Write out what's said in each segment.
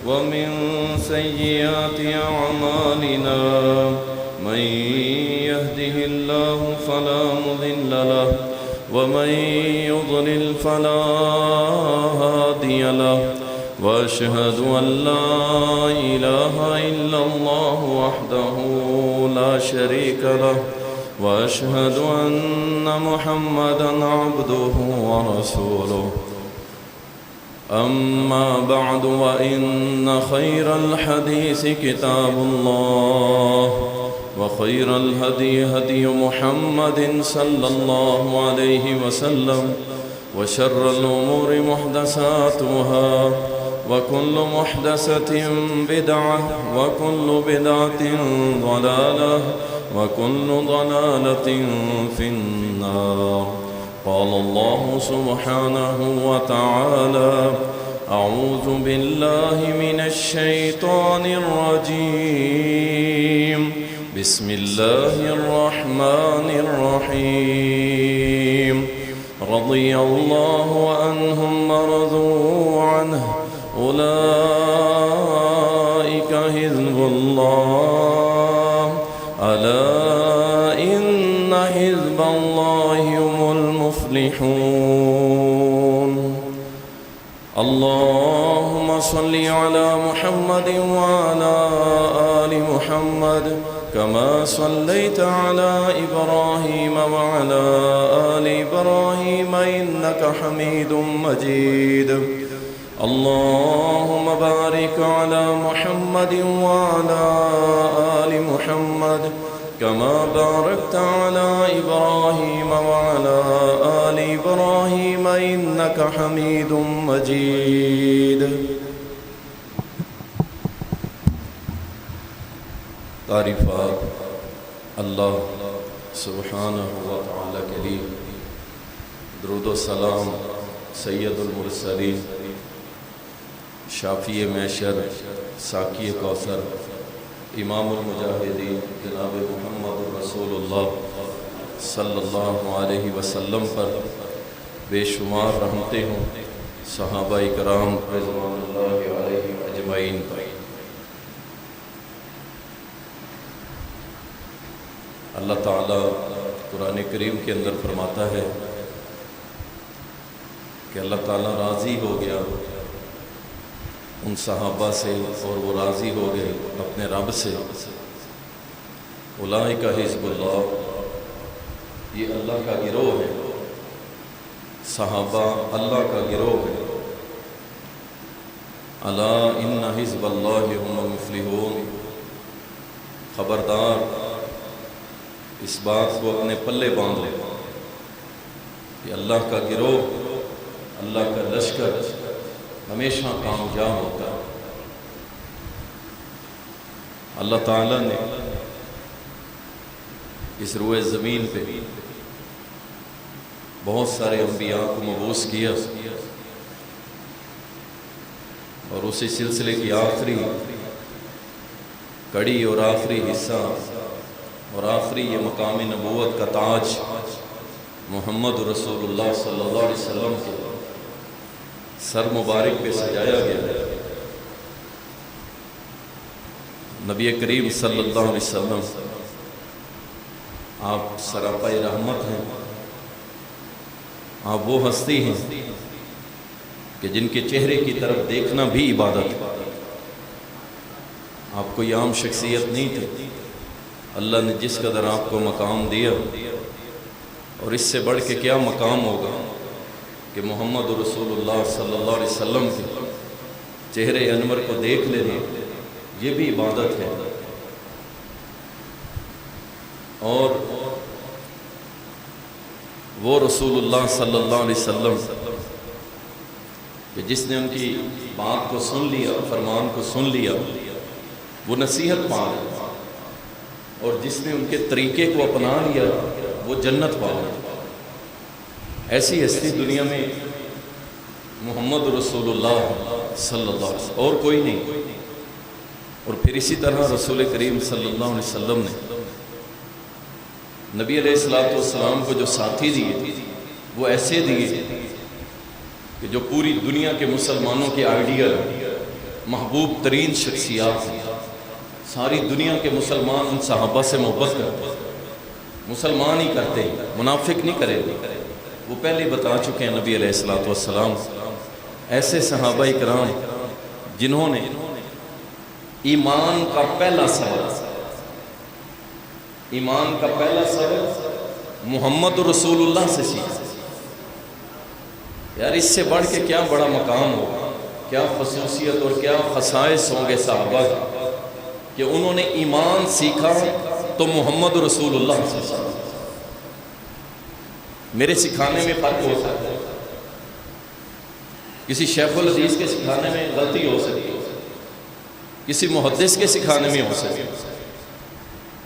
ومن سيئات أعمالنا من يهده الله فلا مضل له ومن يضلل فلا هادي له وأشهد أن لا إله إلا الله وحده لا شريك له وأشهد أن محمدًا عبده ورسوله أما بعد وإن خير الحديث كتاب الله وخير الهدي هدي محمد صلى الله عليه وسلم وشر الأمور محدثاتها وكل محدثة بدعة وكل بدعة ضلالة وكل ضلالة في النار. قال الله سبحانه وتعالى: أعوذ بالله من الشيطان الرجيم. بسم الله الرحمن الرحيم. رضي الله عنهم ورضوا عنه أولئك حزب الله ألا إن حزب الله هم المفلحون. اللهم صل على محمد وعلى آل محمد كما صليت على إبراهيم وعلى آل إبراهيم إنك حميد مجيد. اللهم بارك على محمد وعلى آل محمد كما باركت على إبراهيم وعلى آل إبراهيم إنك حميد مجيد. تعریفات اللہ سبحانہ و تعالی کے لیے، درود و سلام سید المرسلین، شافی محشر، ساقی کوثر، امام المجاہدین جناب محمد رسول اللہ صلی اللہ علیہ وسلم پر بے شمار رحمتیں ہوں، صحابہ کرام رضوان اللہ علیہ اجمعین پر۔ اللہ تعالیٰ قرآن کریم کے اندر فرماتا ہے کہ اللہ تعالیٰ راضی ہو گیا ان صحابہ سے اور وہ راضی ہو گئے اپنے رب سے۔ اولئک حزب اللہ، یہ اللہ کا گروہ ہے، صحابہ اللہ کا گروہ ہے۔ الا ان حزب اللہ هم المفلحون، خبردار اس بات کو اپنے پلے باندھ لے کہ اللہ کا گروہ، اللہ کا لشکر ہمیشہ کامیاب ہوتا ہے۔ اللہ تعالیٰ نے اس روئے زمین پہ بہت سارے انبیاء کو مبعوث کیا، اور اسی سلسلے کی آخری کڑی اور آخری حصہ اور آخری یہ مقام نبوت کا تاج محمد رسول اللہ صلی اللہ علیہ وسلم کے سر مبارک پہ سجایا گیا ہے۔ نبی کریم صلی اللہ علیہ وسلم آپ سراپا رحمت ہیں، آپ وہ ہستی ہیں کہ جن کے چہرے کی طرف دیکھنا بھی عبادت ہے۔ آپ کوئی عام شخصیت نہیں تھی، اللہ نے جس قدر آپ کو مقام دیا، اور اس سے بڑھ کے کیا مقام ہوگا کہ محمد رسول اللہ صلی اللہ علیہ وسلم کے چہرے انور کو دیکھ لینا، یہ بھی عبادت ہے۔ اور وہ رسول اللہ صلی اللہ علیہ وسلم کہ جس نے ان کی بات کو سن لیا، فرمان کو سن لیا، وہ نصیحت پا گیا، اور جس نے ان کے طریقے کو اپنا لیا وہ جنت پا گیا۔ ایسی ہستی دنیا میں محمد رسول اللہ صلی اللہ علیہ وسلم، اور کوئی نہیں۔ اور پھر اسی طرح رسول کریم صلی اللہ علیہ وسلم نے نبی علیہ السلام کو جو ساتھی دیے وہ ایسے دیے کہ جو پوری دنیا کے مسلمانوں کے آئیڈیل ہیں، محبوب ترین شخصیات ہیں. ساری دنیا کے مسلمان ان صحابہ سے محبت کرتے ہیں. مسلمان ہی کرتے ہیں، منافق نہیں کرے گا. وہ پہلے بتا چکے ہیں نبی علیہ الصلوۃ والسلام ایسے صحابہ کرام جنہوں نے ایمان کا پہلا سبق محمد رسول اللہ سے سیکھا. یار اس سے بڑھ کے کیا بڑا مقام ہوگا، کیا خصوصیت اور کیا خصائص ہوں گے صحابہ کہ انہوں نے ایمان سیکھا تو محمد رسول اللہ سے سیکھا. میرے سکھانے میں فرق ہو سکتا ہے، کسی شیخ الحدیث کے سکھانے میں غلطی ہو سکتی ہے، کسی محدث کے سکھانے میں ہو سکتی ہے،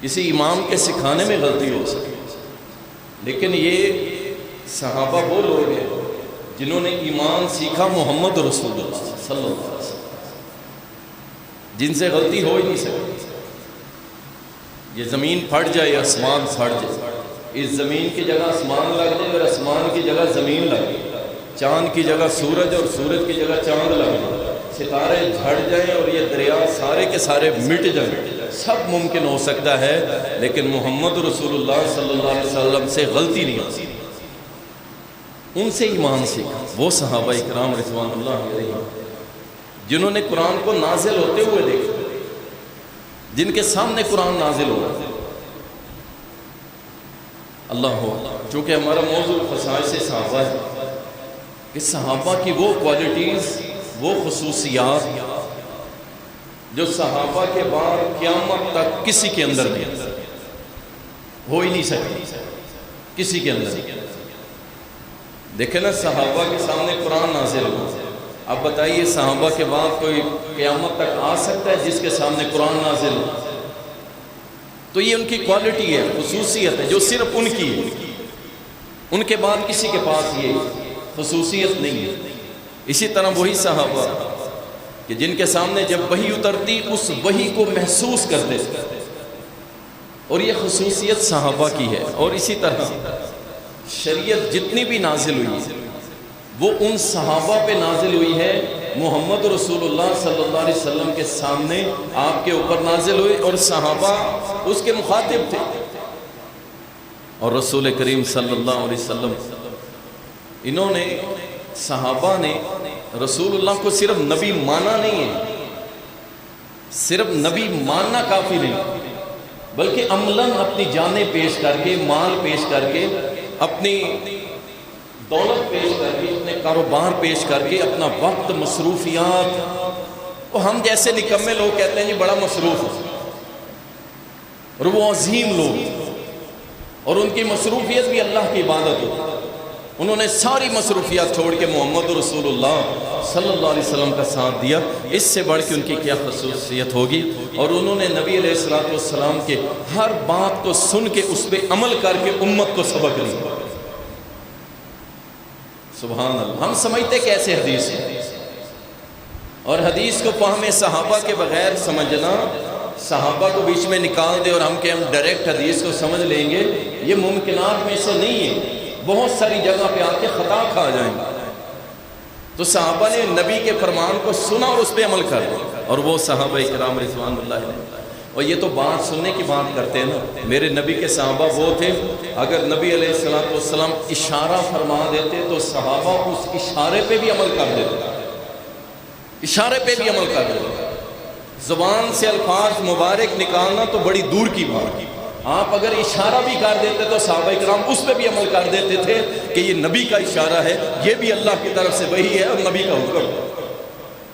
کسی امام کے سکھانے میں غلطی ہو سکتی ہے. لیکن یہ صحابہ وہ لوگ ہیں جنہوں نے ایمان سیکھا محمد رسول اللہ صلی اللہ علیہ وسلم، جن سے غلطی ہو ہی نہیں سکتی. یہ زمین پھٹ جائے آسمان پھٹ جائے، اس زمین کی جگہ آسمان لگ جائے اور آسمان کی جگہ زمین لگ جائے، چاند کی جگہ سورج اور سورج کی جگہ چاند لگ جائے، ستارے جھڑ جائیں اور یہ دریا سارے کے سارے مٹ جائیں، سب ممکن ہو سکتا ہے. لیکن محمد رسول اللہ صلی اللہ علیہ وسلم سے غلطی نہیں ہوتی. ان سے ایمان سیکھا وہ صحابہ اکرام رضوان اللہ علیہ جنہوں نے قرآن کو نازل ہوتے ہوئے دیکھا، جن کے سامنے قرآن نازل ہوا. اللہ ہو، چونکہ ہمارا موضوع خصائص صحابہ ہے کہ صحابہ کی وہ کوالٹیز، وہ خصوصیات جو صحابہ کے بعد قیامت تک کسی کے اندر نہیں ہو ہی نہیں سکتی، کسی کے اندر. دیکھیں نا صحابہ کے سامنے قرآن نازل ہوا، اب بتائیے صحابہ کے بعد کوئی قیامت تک آ سکتا ہے جس کے سامنے قرآن نازل ہو؟ تو یہ ان کی کوالٹی ہے، خصوصیت ہے جو صرف ان کی ہے، ان کے بعد کسی کے پاس یہ خصوصیت نہیں ہے. اسی طرح وہی صحابہ کہ جن کے سامنے جب وحی اترتی اس وحی کو محسوس کرتے تھے، اور یہ خصوصیت صحابہ کی ہے. اور اسی طرح شریعت جتنی بھی نازل ہوئی ہے وہ ان صحابہ پہ نازل ہوئی ہے. محمد رسول اللہ صلی اللہ علیہ وسلم کے سامنے آپ کے اوپر نازل ہوئی اور صحابہ اس کے مخاطب تھے. اور رسول کریم صلی اللہ علیہ وسلم انہوں نے، صحابہ نے رسول اللہ کو صرف نبی مانا نہیں ہے، صرف نبی ماننا کافی نہیں، بلکہ عملاً اپنی جانیں پیش کر کے، مال پیش کر کے، اپنی دولت پیش کر کے، اپنے کاروبار پیش کر کے، اپنا وقت، مصروفیات. وہ ہم جیسے نکمے لوگ کہتے ہیں جی بڑا مصروف ہے، اور وہ عظیم لوگ، اور ان کی مصروفیت بھی اللہ کی عبادت ہوتی. انہوں نے ساری مصروفیات چھوڑ کے محمد رسول اللہ صلی اللہ علیہ وسلم کا ساتھ دیا. اس سے بڑھ کے ان کی کیا خصوصیت ہوگی. اور انہوں نے نبی علیہ السلام کے ہر بات کو سن کے اس پہ عمل کر کے امت کو سبق دیا. سبحان اللہ. ہم سمجھتے کیسے حدیث ہے، اور حدیث کو فہم صحابہ کے بغیر سمجھنا، صحابہ کو بیچ میں نکال دے اور ہم کہ ہم ڈائریکٹ حدیث کو سمجھ لیں گے، یہ ممکنات میں سے نہیں ہے. بہت ساری جگہ پہ آ کے خطا کھا جائیں گے. تو صحابہ نے نبی کے فرمان کو سنا اور اس پہ عمل کر دیا، اور وہ صحابہ کرام رضوان اللہ علیہ. اور یہ تو بات سننے کی بات کرتے ہیں نا. میرے نبی کے صحابہ وہ تھے، اگر نبی علیہ السلام اشارہ فرما دیتے تو صحابہ اس اشارے پہ بھی عمل کر دیتے، اشارے پہ بھی عمل کر دیتے. زبان سے الفاظ مبارک نکالنا تو بڑی دور کی بات، آپ اگر اشارہ بھی کر دیتے تو صحابہ کرام اس پہ بھی عمل کر دیتے تھے کہ یہ نبی کا اشارہ ہے، یہ بھی اللہ کی طرف سے وحی ہے اور نبی کا حکم.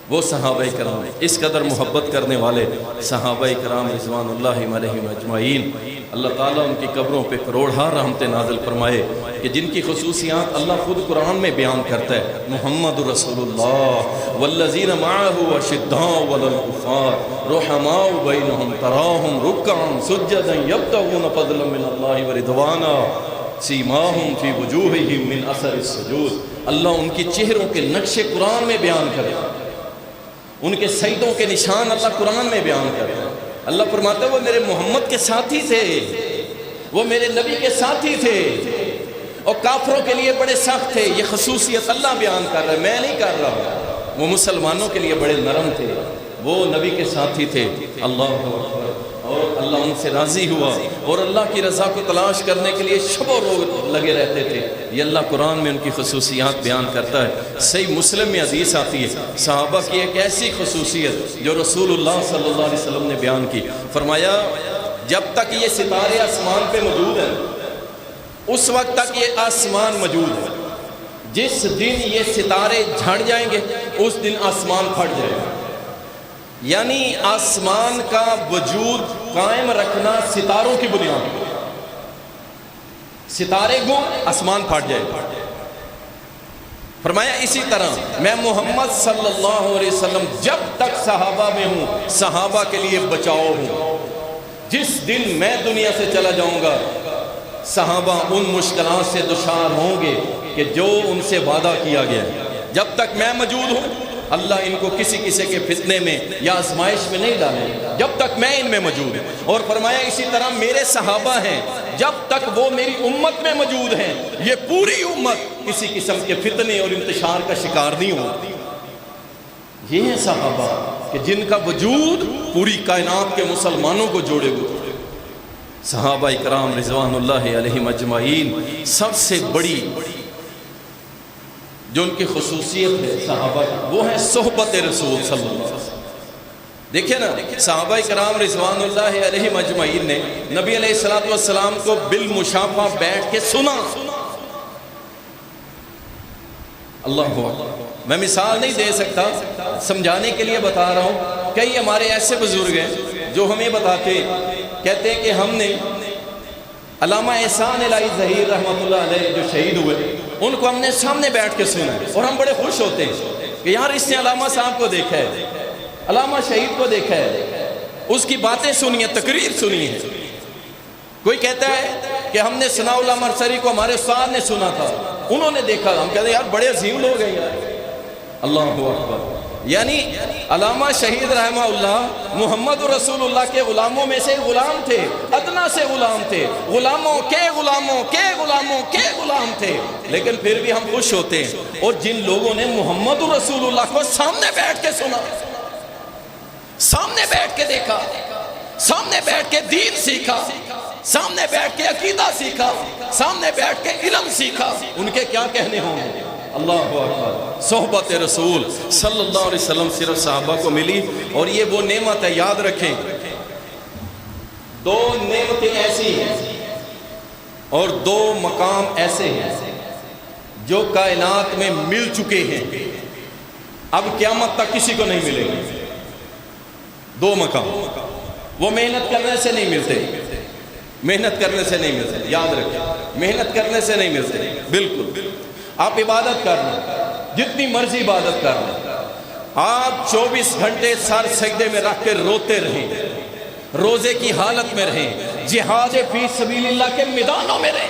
وہ صحابہ کرام اس قدر محبت کرنے والے صحابہ کرام رضوان اللہ علیہم اجمعین. اللہ تعالیٰ ان کی قبروں پہ کروڑہا رحمتیں نازل فرمائے کہ جن کی خصوصیات اللہ خود قرآن میں بیان کرتا ہے. محمد رسول اللہ والذین معہ اشداء علی الکفار رحماء بینہم تراہم رکعا سجدا یبتغون فضلا من اللہ ورضوانا سیماہم فی وجوہہم من اثر السجود. اللہ ان کی چہروں کے نقش قرآن میں بیان کرتا ہے، ان کے سجدوں کے نشان اللہ قرآن میں بیان کرتا ہے. اللہ فرماتا ہے وہ میرے محمد کے ساتھی تھے، وہ میرے نبی کے ساتھی تھے، اور کافروں کے لیے بڑے سخت تھے. یہ خصوصیت اللہ بیان کر رہا ہے، میں نہیں کر رہا. وہ مسلمانوں کے لیے بڑے نرم تھے، وہ نبی کے ساتھی تھے۔ اللہ اکبر، اور اللہ ان سے راضی ہوا اور اللہ کی رضا کو تلاش کرنے کے لیے شب و روز لگے رہتے تھے۔ یہ اللہ قرآن میں ان کی خصوصیات بیان کرتا ہے۔ صحیح مسلم میں حدیث آتی ہے صحابہ کی ایک ایسی خصوصیت جو رسول اللہ صلی اللہ علیہ وسلم نے بیان کی، فرمایا جب تک یہ ستارے آسمان پہ موجود ہیں اس وقت تک یہ آسمان موجود ہے، جس دن یہ ستارے جھڑ جائیں گے اس دن آسمان پھٹ جائے گا۔ یعنی آسمان کا وجود قائم رکھنا ستاروں کی بنیاد پر، ستارے گم آسمان پھٹ جائے گا۔ فرمایا اسی طرح میں محمد صلی اللہ علیہ وسلم جب تک صحابہ میں ہوں صحابہ کے لیے بچاؤ ہوں، جس دن میں دنیا سے چلا جاؤں گا صحابہ ان مشکلات سے دچار ہوں گے کہ جو ان سے وعدہ کیا گیا ہے۔ جب تک میں موجود ہوں اللہ ان کو کسی کے فتنے میں یا آزمائش میں نہیں ڈالے جب تک میں ان میں موجود ہوں۔ اور فرمایا اسی طرح میرے صحابہ ہیں جب تک وہ میری امت میں موجود ہیں یہ پوری امت کسی قسم کے فتنے اور انتشار کا شکار نہیں ہوتی۔ یہ ہیں صحابہ کہ جن کا وجود پوری کائنات کے مسلمانوں کو جوڑے ہوئے۔ صحابہ اکرام رضوان اللہ علیہم اجمعین سب سے بڑی جو ان کی خصوصیت ہے صحابہ وہ ہے صحبت رسول صلی اللہ علیہ وسلم۔ دیکھیں نا صحابہ اکرام رضوان اللہ علیہم اجمعین نے نبی علیہ السلام کو بالمشافہ بیٹھ کے سنا۔ اللہ اکبر، میں مثال نہیں دے سکتا، سمجھانے کے لیے بتا رہا ہوں۔ کئی ہمارے ایسے بزرگ ہیں جو ہمیں بتاتے کہتے ہیں کہ ہم نے علامہ احسان الہی ظہیر رحمۃ اللہ علیہ جو شہید ہوئے ان کو ہم نے سامنے بیٹھ کے سنا اور ہم بڑے خوش ہوتے ہیں کہ یار اس نے علامہ صاحب کو دیکھا ہے، علامہ شہید کو دیکھا ہے، اس کی باتیں سنی ہیں، تقریر سنی ہے۔ کوئی کہتا ہے کہ ہم نے ثناء اللہ مرسری کو ہمارے استاد نے سنا تھا، انہوں نے دیکھا، ہم کہتے ہیں یار بڑے عظیم لوگ ہیں یار۔ اللہ اکبر، یعنی علامہ شہید رحمہ اللہ محمد رسول اللہ کے غلاموں میں سے غلام تھے، ادنا سے غلام تھے، غلاموں کے غلاموں کے غلاموں کے غلام تھے، لیکن پھر بھی ہم خوش ہوتے ہیں۔ اور جن لوگوں نے محمد رسول اللہ کو سامنے بیٹھ کے سنا، سامنے بیٹھ کے دیکھا، سامنے بیٹھ کے دین سیکھا، سامنے بیٹھ کے عقیدہ سیکھا، سامنے بیٹھ کے علم سیکھا، ان کے کیا کہنے ہوں گے؟ اللہ اکبر، صحبت رسول صلی اللہ علیہ وسلم صرف صحابہ کو ملی۔ اور یہ وہ نعمت ہے، یاد رکھیں دو نعمتیں ایسی ہیں اور دو مقام ایسے ہیں جو کائنات میں مل چکے ہیں، اب قیامت تک کسی کو نہیں ملے گی۔ دو مقام وہ محنت کرنے سے نہیں ملتے، محنت کرنے سے نہیں ملتے، یاد رکھیں محنت کرنے سے نہیں ملتے۔ بالکل آپ عبادت کرنا، جتنی مرضی عبادت کرنا، آپ 24 گھنٹے سر سجدے میں رکھ کے روتے رہیں، روزے کی حالت میں رہیں، جہاد فی سبیل اللہ کے میدانوں میں رہیں۔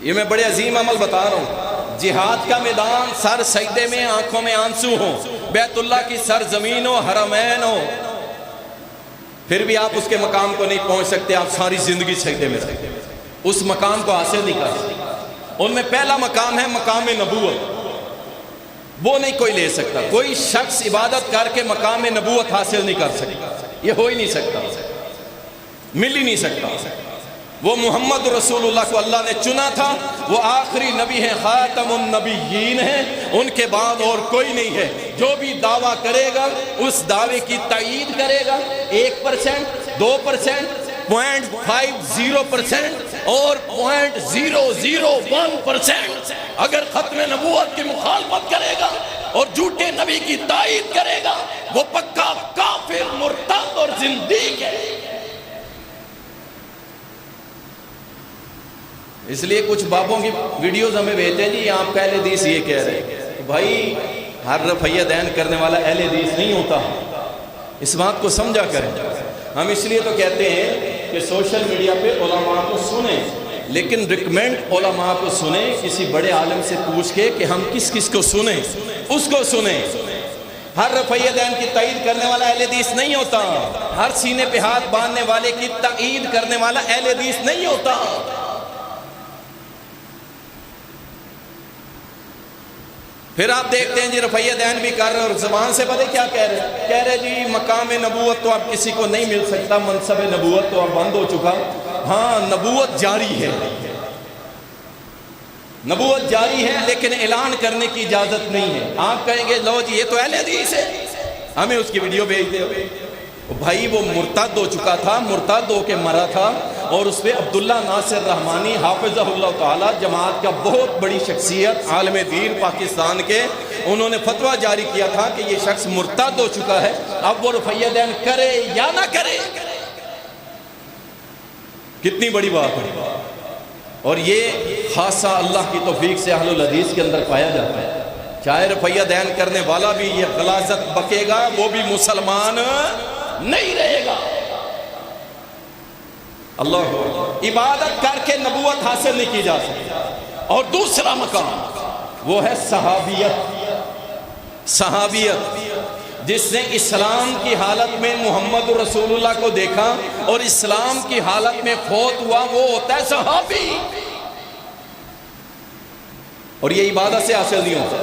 یہ میں بڑے عظیم عمل بتا رہا ہوں، جہاد کا میدان، سر سجدے میں، آنکھوں میں آنسو ہوں، بیت اللہ کی سرزمین ہو، حرمین ہو، پھر بھی آپ اس کے مقام کو نہیں پہنچ سکتے، آپ ساری زندگی سجدے میں رہیں، اس مقام کو حاصل نہیں کر سکتے۔ ان میں پہلا مقام ہے مقام نبوت، وہ نہیں کوئی لے سکتا، کوئی شخص عبادت کر کے مقام نبوت حاصل نہیں کر سکتا، یہ ہو ہی نہیں سکتا، مل ہی نہیں سکتا۔ وہ محمد رسول اللہ کو اللہ نے چنا تھا، وہ آخری نبی ہیں، خاتم النبیین ہیں، ان کے بعد اور کوئی نہیں ہے۔ جو بھی دعویٰ کرے گا اس دعوے کی تائید کرے گا 1%، 2%، 0.50% اور 0.001%۔ اگر ختم نبوت کی مخالفت کرے گا اور جھوٹے نبی کی تائید کرے گا وہ پکا کافر، مرتد اور زندیق ہے۔ اس لیے کچھ بابوں کی ویڈیوز ہمیں بھیجتے ہیں جی آپ کا اہل حدیث یہ کہہ رہے ہیں، بھائی ہر رفعیہ دین کرنے والا اہل حدیث نہیں ہوتا، اس بات کو سمجھا کریں۔ ہم اس لیے تو کہتے ہیں کہ سوشل میڈیا پہ علماء کو سنیں، لیکن ریکمینڈ علماء کو سنیں، کسی بڑے عالم سے پوچھ کے کہ ہم کس کس کو سنیں، اس کو سنیں۔ ہر رفعیہ دین کی تائید کرنے والا اہل حدیث نہیں ہوتا، ہر سینے پہ ہاتھ باندھنے والے کی تائید کرنے والا اہل حدیث نہیں ہوتا۔ پھر آپ دیکھتے ہیں جی رفع دین بھی کر رہے ہیں اور زبان سے پتہ کیا کہہ رہے ہیں جی مقام نبوت تو اب کسی کو نہیں مل سکتا، منصب نبوت تو اب بند ہو چکا۔ ہاں نبوت جاری ہے، نبوت جاری ہے، لیکن اعلان کرنے کی اجازت نہیں ہے۔ آپ کہیں گے لو جی یہ تو اہل حدیث ہے، ہمیں اس کی ویڈیو بھیج دے۔ بھائی وہ مرتد ہو چکا تھا، مرتد ہو کے مرا تھا، اور اس پہ عبداللہ ناصر رحمانی حافظہ اللہ تعالی، جماعت کا بہت بڑی شخصیت، عالم دین پاکستان کے، انہوں نے فتویٰ جاری کیا تھا کہ یہ شخص مرتد ہو چکا ہے، اب وہ رفع دین کرے یا نہ کرے۔ کتنی بڑی بات ہے، اور یہ خاصہ اللہ کی توفیق سے اہل الحدیث کے اندر پایا جاتا ہے۔ چاہے رفع دین کرنے والا بھی یہ غلاظت بکے گا، وہ بھی مسلمان نہیں رہے گا۔ اللہ عبادت کر کے نبوت حاصل نہیں کی جا سکتی۔ اور دوسرا مقام وہ ہے صحابیت۔ صحابیت، جس نے اسلام کی حالت میں محمد رسول اللہ کو دیکھا اور اسلام کی حالت میں فوت ہوا، وہ ہوتا ہے صحابی۔ اور یہ عبادت سے حاصل نہیں ہوتا۔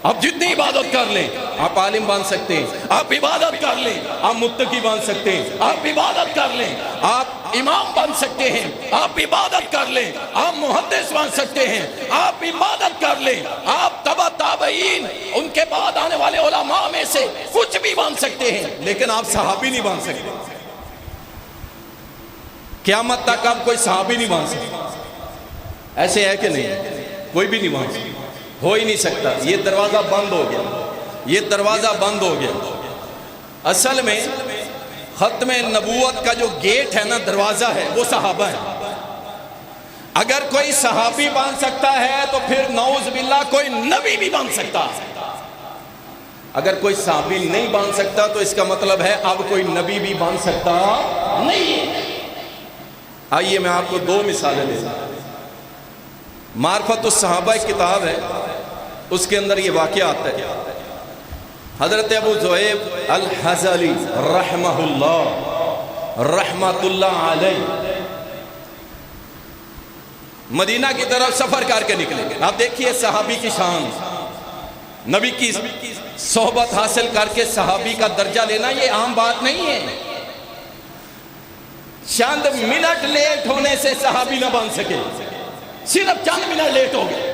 آپ جتنی عبادت کر لیں، آپ عالم بن سکتے ہیں، آپ عبادت کر لیں، آپ متقی بن سکتے ہیں، آپ عبادت کر لیں، آپ امام بن سکتے ہیں، آپ عبادت کر لیں، آپ محدث بن سکتے ہیں، آپ عبادت کر لیں، آپ تبع تابعین ان کے بعد آنے والے علماء میں سے کچھ بھی بن سکتے ہیں، لیکن آپ صحابی نہیں بن سکتے۔ قیامت تک آپ کوئی صحابی نہیں بن سکتے۔ ایسے ہے کہ نہیں؟ کوئی بھی نہیں بن سکتا، ہو ہی نہیں سکتا۔ یہ دروازہ بند ہو گیا، یہ دروازہ بند ہو گیا۔ اصل میں ختم نبوت کا جو گیٹ ہے نا، دروازہ ہے، وہ صحابہ ہے۔ اگر کوئی صحابی بن سکتا ہے تو پھر نعوذ باللہ کوئی نبی بھی بن سکتا ہے۔ اگر کوئی صحابی نہیں بن سکتا تو اس کا مطلب ہے اب کوئی نبی بھی بن سکتا نہیں۔ آئیے میں آپ کو دو مثالیں دے دوں۔ معرفت الصحابہ ایک کتاب ہے، اس کے اندر یہ واقعہ آتا ہے۔ حضرت ابو ذؤیب الحضلی رحمہ اللہ رحمت اللہ علیہ مدینہ کی طرف سفر کر کے نکلے گے۔ آپ دیکھیے صحابی کی شان، نبی کی صحبت حاصل کر کے صحابی کا درجہ لینا یہ عام بات نہیں ہے۔ چند منٹ لیٹ ہونے سے صحابی نہ بن سکے، صرف چند منٹ لیٹ ہو گئے،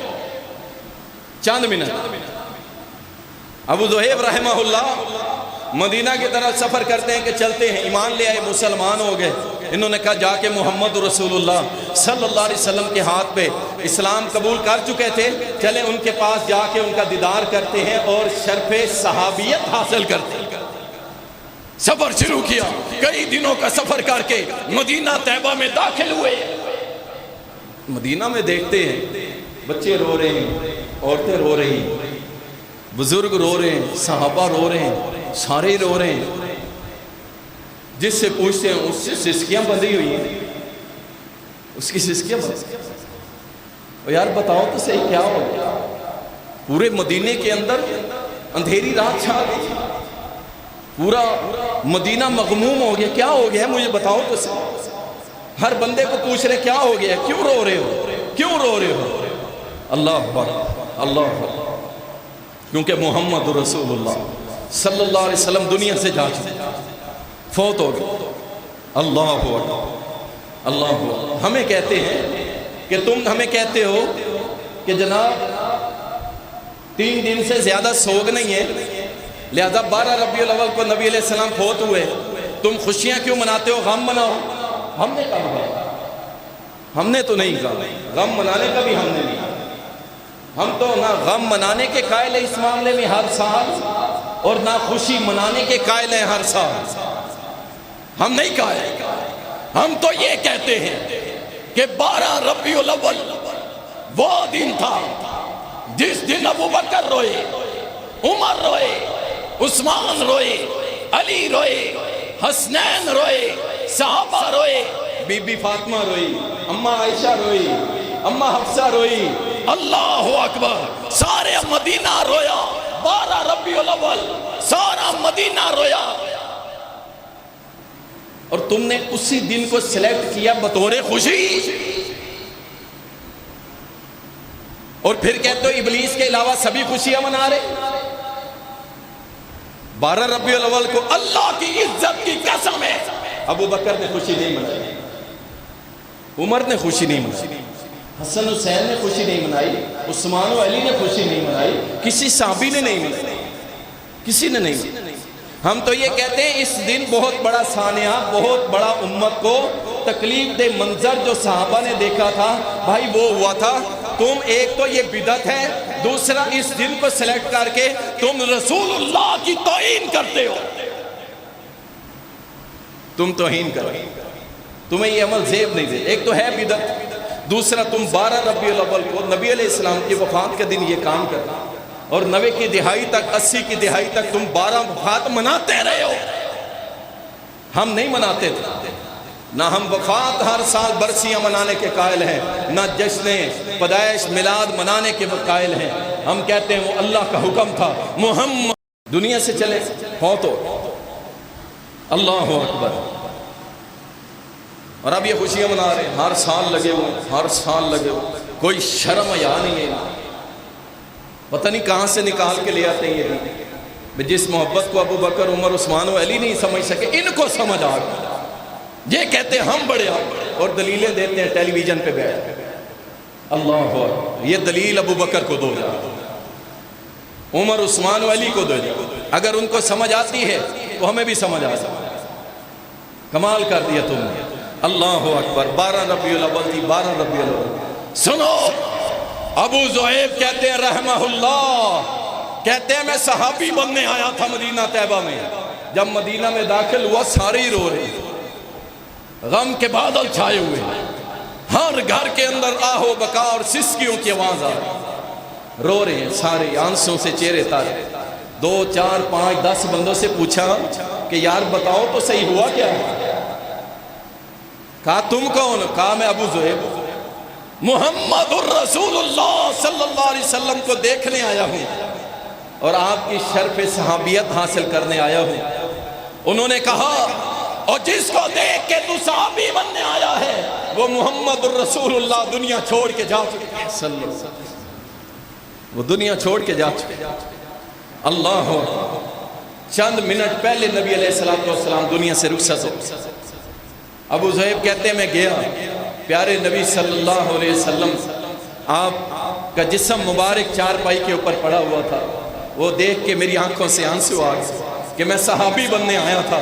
چند منٹ۔ ابو ذؤیب رحمہ اللہ مدینہ کی طرف سفر کرتے ہیں کہ چلتے ہیں، ایمان لے آئے، مسلمان ہو گئے۔ انہوں نے کہا جا کے محمد رسول اللہ صلی اللہ علیہ وسلم کے ہاتھ پہ اسلام قبول کر چکے تھے، چلے ان کے پاس جا کے ان کا دیدار کرتے ہیں اور شرف صحابیت حاصل کرتے ہیں۔ سفر شروع کیا، کئی دنوں کا سفر کر کے مدینہ طیبہ میں داخل ہوئے۔ مدینہ میں دیکھتے ہیں بچے رو رہے ہیں، عورتیں رو رہی ہیں، بزرگ رو رہے ہیں، صحابہ رو رہے ہیں، سارے رو رہے ہیں۔ جس سے پوچھتے ہیں اس سے سسکیاں بندھی ہوئی ہیں، اس کی سسکیاں بندھی ہیں۔ یار بتاؤ تو صحیح کیا ہو گیا؟ پورے مدینے کے اندر اندھیری رات چھا گئی، پورا مدینہ مغموم ہو گیا، کیا ہو گیا مجھے بتاؤ تو صحیح۔ ہر بندے کو پوچھ رہے کیا ہو گیا، کیوں رو رہے ہو، کیوں رو رہے ہو؟ اللہ اکبر، اللہ اکبر، کیونکہ محمد رسول اللہ صلی اللہ علیہ وسلم دنیا سے جا چکے، فوت ہو گئے۔ اللہ اکبر، اللہ اکبر۔ ہمیں کہتے ہیں کہ تم ہمیں کہتے ہو کہ جناب 3 دن سے زیادہ سوگ نہیں ہے، لہذا 12 ربیع الاول کو نبی علیہ السلام فوت ہوئے، تم خوشیاں کیوں مناتے ہو، غم مناؤ۔ ہم نے کہا، ہم نے تو نہیں کہا، غم منانے کا بھی ہم نے نہیں کہا۔ ہم تو نہ غم منانے کے قائل ہیں اس معاملے میں ہر سال، اور نہ خوشی منانے کے قائل ہیں ہر سال۔ ہم نہیں کہا ہے، ہم تو یہ کہتے ہیں کہ 12 ربیع الاول وہ دن تھا جس دن ابو بکر روئے، عمر روئے، عثمان روئے، علی روئے، حسنین روئے، صحابہ روئے، بی بی فاطمہ روئی، اماں عائشہ روئی، اماں حفصہ روئی۔ اللہ اکبر، سارے مدینہ رویا، 12 ربیع الاول سارا مدینہ رویا۔ اور تم نے اسی دن کو سلیکٹ کیا بطور خوشی۔ اور پھر کہتے ہو ابلیس کے علاوہ سبھی خوشیاں منا رہے. 12 ربیع الاول کو اللہ کی عزت کی قسم ہے ابو بکر نے خوشی نہیں منائی، عمر نے خوشی نہیں منائی، حسن حسین نے خوشی نہیں منائی، عثمان و علی نے خوشی نہیں منائی، کسی صحابی نے نہیں منائی، کسی نے نہیں منائی. ہم تو یہ کہتے ہیں اس دن بہت بڑا سانحہ، بہت بڑا امت کو تکلیف دہ منظر جو صحابہ نے دیکھا تھا بھائی وہ ہوا تھا. تم ایک تو یہ بدعت ہے، دوسرا اس دن کو سلیکٹ کر کے تم رسول اللہ کی توہین کرتے ہو. تم توہین کرو، تمہیں یہ عمل زیب نہیں دے. ایک تو ہے بدعت، دوسرا تم 12 ربیع الاول کو نبی علیہ السلام کی وفات کے دن یہ کام کرنا، اور 90 کی دہائی تک 80 کی دہائی تک تم 12 وفات مناتے رہے ہو. ہم نہیں مناتے تھے، نہ ہم وفات ہر سال برسیاں منانے کے قائل ہیں، نہ جشن پیدائش میلاد منانے کے قائل ہیں. ہم کہتے ہیں وہ اللہ کا حکم تھا، محمد دنیا سے چلے ہو تو اللہ اکبر. اور اب یہ خوشیاں منا رہے ہیں، ہر سال لگے ہوئے، ہر سال لگے ہوئے. کوئی شرم یا نہیں ہے، پتہ نہیں کہاں سے نکال کے لے آتے ہیں یہ دن. جس محبت کو ابو بکر عمر عثمان و علی نہیں سمجھ سکے ان کو سمجھ آ گیا. یہ کہتے ہیں ہم بڑے اور دلیلیں دیتے ہیں ٹیلی ویژن پہ بیٹھ. اللہ اکبر. یہ دلیل ابو بکر کو دو جا، عمر عثمان و علی کو دو جا. اگر ان کو سمجھ آتی ہے تو ہمیں بھی سمجھ آ سکتا. کمال کر دیا تم نے. اللہ اکبر. 12 ربیع الاول تھی، 12 ربیع الاول. سنو ابو زہیب کہتے ہیں رحمہ اللہ، کہتے ہیں میں صحابی بننے آیا تھا مدینہ طیبہ میں. جب مدینہ میں داخل ہوا سارے ہی رو رہے، غم کے بادل چھائے ہوئے، ہر گھر کے اندر آہو بکا اور سسکیوں کی آواز آ رہی، رو رہے ہیں سارے، آنسوں سے چہرے تارے. 2 4 5 10 بندوں سے پوچھا کہ یار بتاؤ تو صحیح ہوا کیا ہے؟ کہا تم کون؟ کہا میں ابو زہیب محمد الرسول اللہ صلی اللہ علیہ وسلم کو دیکھنے آیا ہوں اور آپ کی شرف صحابیت حاصل کرنے آیا ہوں. انہوں نے کہا اور جس کو دیکھ کے تو صحابی بننے آیا ہے وہ محمد الرسول اللہ دنیا چھوڑ کے جا چکے ہیں. وہ دنیا چھوڑ کے جا چکے. اللہ ہو. چند منٹ پہلے نبی علیہ السلام دنیا سے رخصت ہو. ابو زہیب کہتے ہیں میں گیا، پیارے نبی صلی اللہ علیہ وسلم آپ کا جسم مبارک چارپائی کے اوپر پڑا ہوا تھا. وہ دیکھ کے میری آنکھوں سے آنسو آ گئے کہ میں صحابی بننے آیا تھا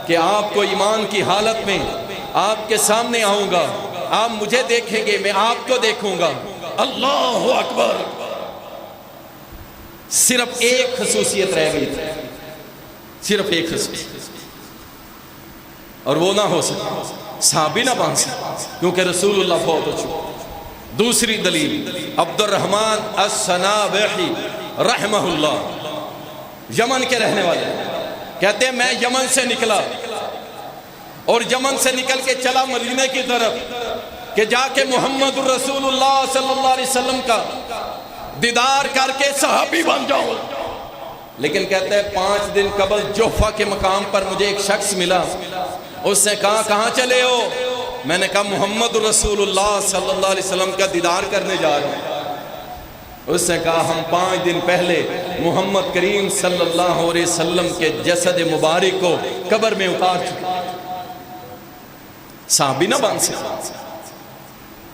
کہ آپ کو ایمان کی حالت میں آپ کے سامنے آؤں گا، آپ مجھے دیکھیں گے، میں آپ کو دیکھوں گا. اللہ اکبر. صرف ایک خصوصیت رہ گئی تھی، صرف ایک خصوصیت، اور وہ نہ ہو سکتا، صحابی نہ بن سکتا کیونکہ رسول اللہ فوت ہو چکے. دوسری دلیل عبد الرحمن الصنابحی رحمہ اللہ، یمن کے رہنے والے، کہتے ہیں میں یمن سے نکلا اور یمن سے نکل کے چلا مدینہ کی طرف کہ جا کے محمد الرسول اللہ صلی اللہ علیہ وسلم کا دیدار کر کے صحابی بن جاؤں. لیکن کہتے ہیں 5 دن قبل جوفہ کے مقام پر مجھے ایک شخص ملا. اس نے کہا کہاں چلے ہو؟ میں نے کہا محمد رسول اللہ صلی اللہ علیہ وسلم کا دیدار کرنے جا رہے ہیں. اس نے کہا ہم 5 دن پہلے محمد کریم صلی اللہ علیہ وسلم کے جسد مبارک کو قبر میں اتار چکے. صحابی نہ بن سکتے.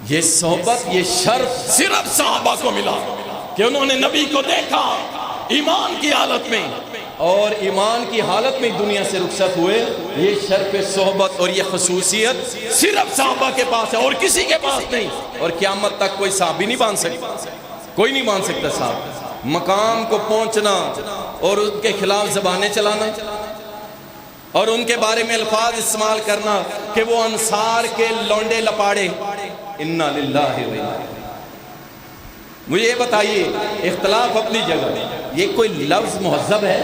یہ صحبت، یہ شرف صرف صحابہ کو ملا کہ انہوں نے نبی کو دیکھا ایمان کی حالت میں، اور ایمان کی حالت میں دنیا سے رخصت ہوئے. یہ شرف صحبت اور یہ خصوصیت صرف صحابہ کے پاس ہے اور کسی کے پاس نہیں. اور قیامت تک کوئی صحابی نہیں بن سکتا، کوئی نہیں بن سکتا. صاحب مقام کو پہنچنا اور ان کے خلاف زبانیں چلانا اور ان کے بارے میں الفاظ استعمال کرنا کہ وہ انصار کے لونڈے لپاڑے، انا للہ و انا الیہ. مجھے یہ بتائیے، اختلاف اپنی جگہ، یہ کوئی لفظ مہذب ہے؟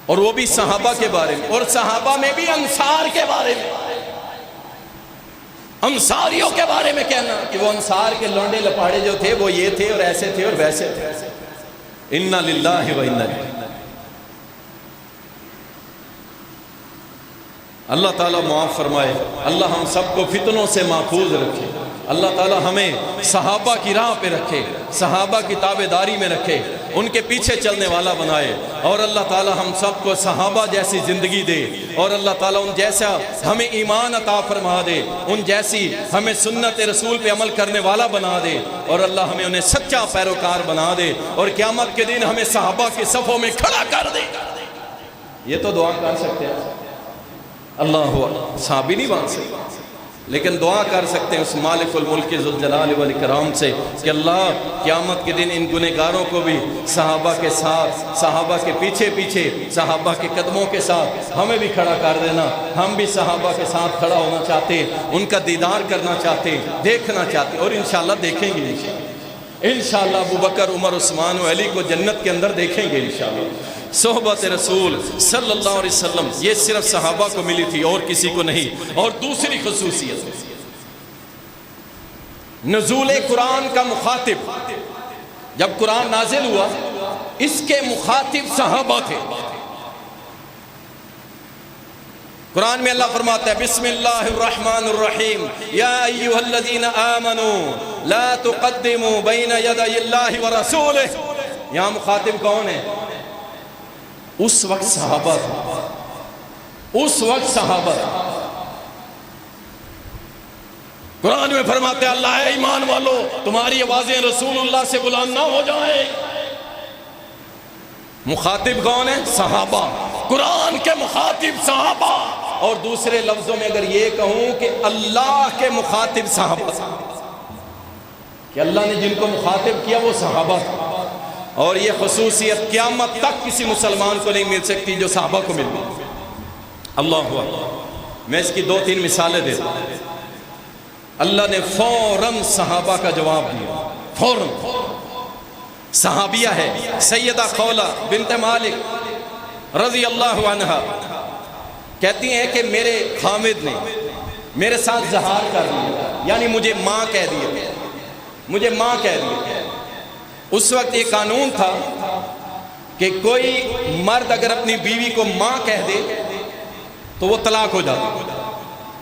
اور وہ بھی صحابہ کے بارے میں، اور صحابہ میں بھی انصار کے بارے میں، انصاریوں کے بارے میں کہنا کہ وہ انصار کے لونڈے لپاڑے جو تھے وہ یہ تھے اور ایسے تھے اور ویسے تھے. انا للہ و انا الیہ. اللہ تعالیٰ معاف فرمائے. اللہ ہم سب کو فتنوں سے محفوظ رکھے. اللہ تعالی ہمیں صحابہ کی راہ پہ رکھے، صحابہ کی تابعداری میں رکھے، ان کے پیچھے چلنے والا بنائے، اور اللہ تعالی ہم سب کو صحابہ جیسی زندگی دے، اور اللہ تعالی ان جیسا ہمیں ایمان عطا فرما دے، ان جیسی ہمیں سنت رسول پہ عمل کرنے والا بنا دے، اور اللہ ہمیں انہیں سچا پیروکار بنا دے، اور قیامت کے دن ہمیں صحابہ کے صفوں میں کھڑا کر دے۔ یہ تو دعا کر سکتے ہیں، اللہ صحابی نہیں بن سکتے، لیکن دعا کر سکتے ہیں اس مالک الملک ذوالجلال والاکرام سے کہ اللہ قیامت کے دن ان گنہگاروں کو بھی صحابہ کے ساتھ، صحابہ کے پیچھے پیچھے، صحابہ کے قدموں کے ساتھ ہمیں بھی کھڑا کر دینا۔ ہم بھی صحابہ کے ساتھ کھڑا ہونا چاہتے، ان کا دیدار کرنا چاہتے، دیکھنا چاہتے، اور انشاءاللہ دیکھیں گے، انشاءاللہ ابو بکر، عمر، عثمان و علی کو جنت کے اندر دیکھیں گے انشاءاللہ۔ صحبت رسول صلی اللہ علیہ وسلم یہ صرف صحابہ کو ملی تھی اور کسی کو نہیں۔ اور دوسری خصوصیت، نزول قرآن کا مخاطب، جب قرآن نازل ہوا اس کے مخاطب صحابہ تھے۔ قرآن میں اللہ فرماتا ہے بسم اللہ الرحمن الرحیم یا ایھا الذین آمنوا لا تقدموا بین یدی اللہ ورسولہ۔ یہاں مخاطب کون ہے؟ اس وقت صحابہ تھا، اس وقت صحابہ تھا۔ قرآن میں فرماتے ہیں اللہ ہے ایمان والو تمہاری آوازیں رسول اللہ سے بلند نہ ہو جائیں۔ مخاطب کون ہے؟ صحابہ، قرآن کے مخاطب صحابہ۔ اور دوسرے لفظوں میں اگر یہ کہوں کہ اللہ کے مخاطب صحابہ، کہ اللہ نے جن کو مخاطب کیا وہ صحابہ تھا، اور یہ خصوصیت قیامت تک کسی مسلمان کو نہیں مل سکتی جو صحابہ کو مل گئی۔ اللہ اکبر۔ میں اس کی 2-3 مثالیں دیتا ہوں۔ اللہ نے فوراً صحابہ کا جواب دیا، فوراً۔ صحابیہ ہے سیدہ خولہ بنت مالک رضی اللہ عنہا، کہتی ہیں کہ میرے خامد نے میرے ساتھ زہار کر دیا، یعنی مجھے ماں کہہ دیا، مجھے ماں کہہ دیا۔ اس وقت یہ قانون تھا کہ کوئی مرد اگر اپنی بیوی کو ماں کہہ دے تو وہ طلاق ہو جاتی،